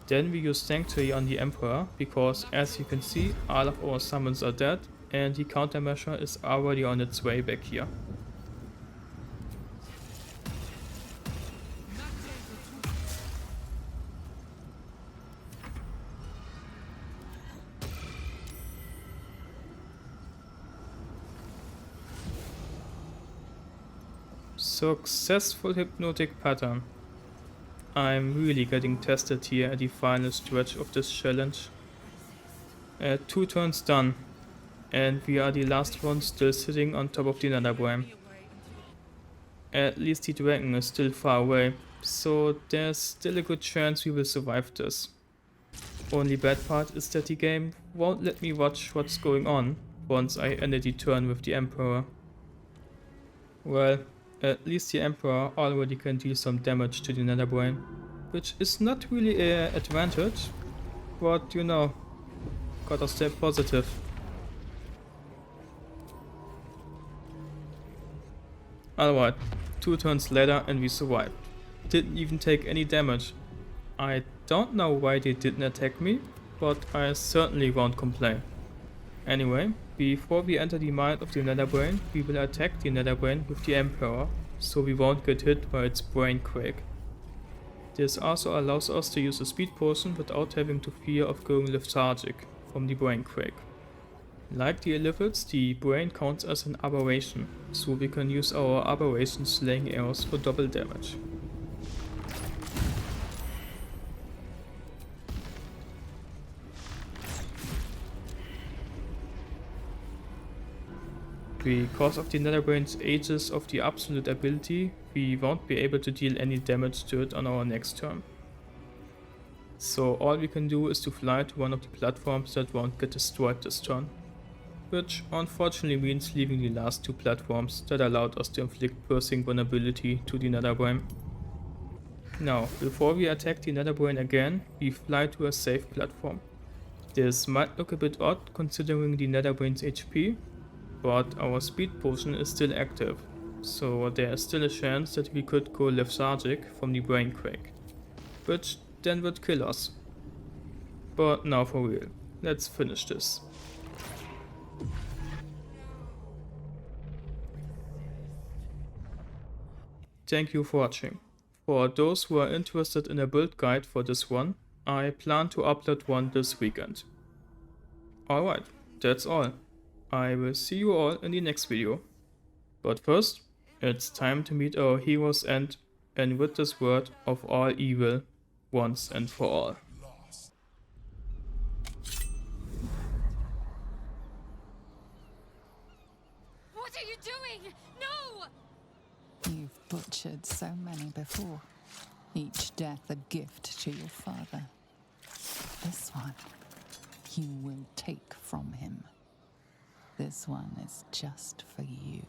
Then we use Sanctuary on the Emperor, because as you can see all of our summons are dead and the countermeasure is already on its way back here. Successful hypnotic pattern. I'm really getting tested here at the final stretch of this challenge. 2 turns done, and we are the last one still sitting on top of the Netherbrain. At least the dragon is still far away, so there's still a good chance we will survive this. Only bad part is that the game won't let me watch what's going on once I end the turn with the Emperor. Well, at least the Emperor already can deal some damage to the Netherbrain, which is not really an advantage, but you know, gotta stay positive. Alright, 2 turns later and we survived. Didn't even take any damage. I don't know why they didn't attack me, but I certainly won't complain. Anyway, before we enter the mind of the Netherbrain, we will attack the Netherbrain with the Emperor, so we won't get hit by its brain quake. This also allows us to use a speed potion without having to fear of going lethargic from the brain quake. Like the Illithids, the brain counts as an aberration, so we can use our aberration slaying arrows for double damage. Because of the Netherbrain's ages of the absolute ability, we won't be able to deal any damage to it on our next turn. So all we can do is to fly to one of the platforms that won't get destroyed this turn. Which unfortunately means leaving the last 2 platforms that allowed us to inflict piercing vulnerability to the Netherbrain. Now, before we attack the Netherbrain again, we fly to a safe platform. This might look a bit odd considering the Netherbrain's HP, but our speed potion is still active, so there is still a chance that we could go lethargic from the brainquake, which then would kill us. But now for real, let's finish this. Thank you for watching. For those who are interested in a build guide for this one, I plan to upload one this weekend. Alright, that's all. I will see you all in the next video. But first, it's time to meet our hero's end and rid this world of all evil once and for all. What are you doing? No! You've butchered so many before, each death a gift to your father. This one, you will take from him. This one is just for you.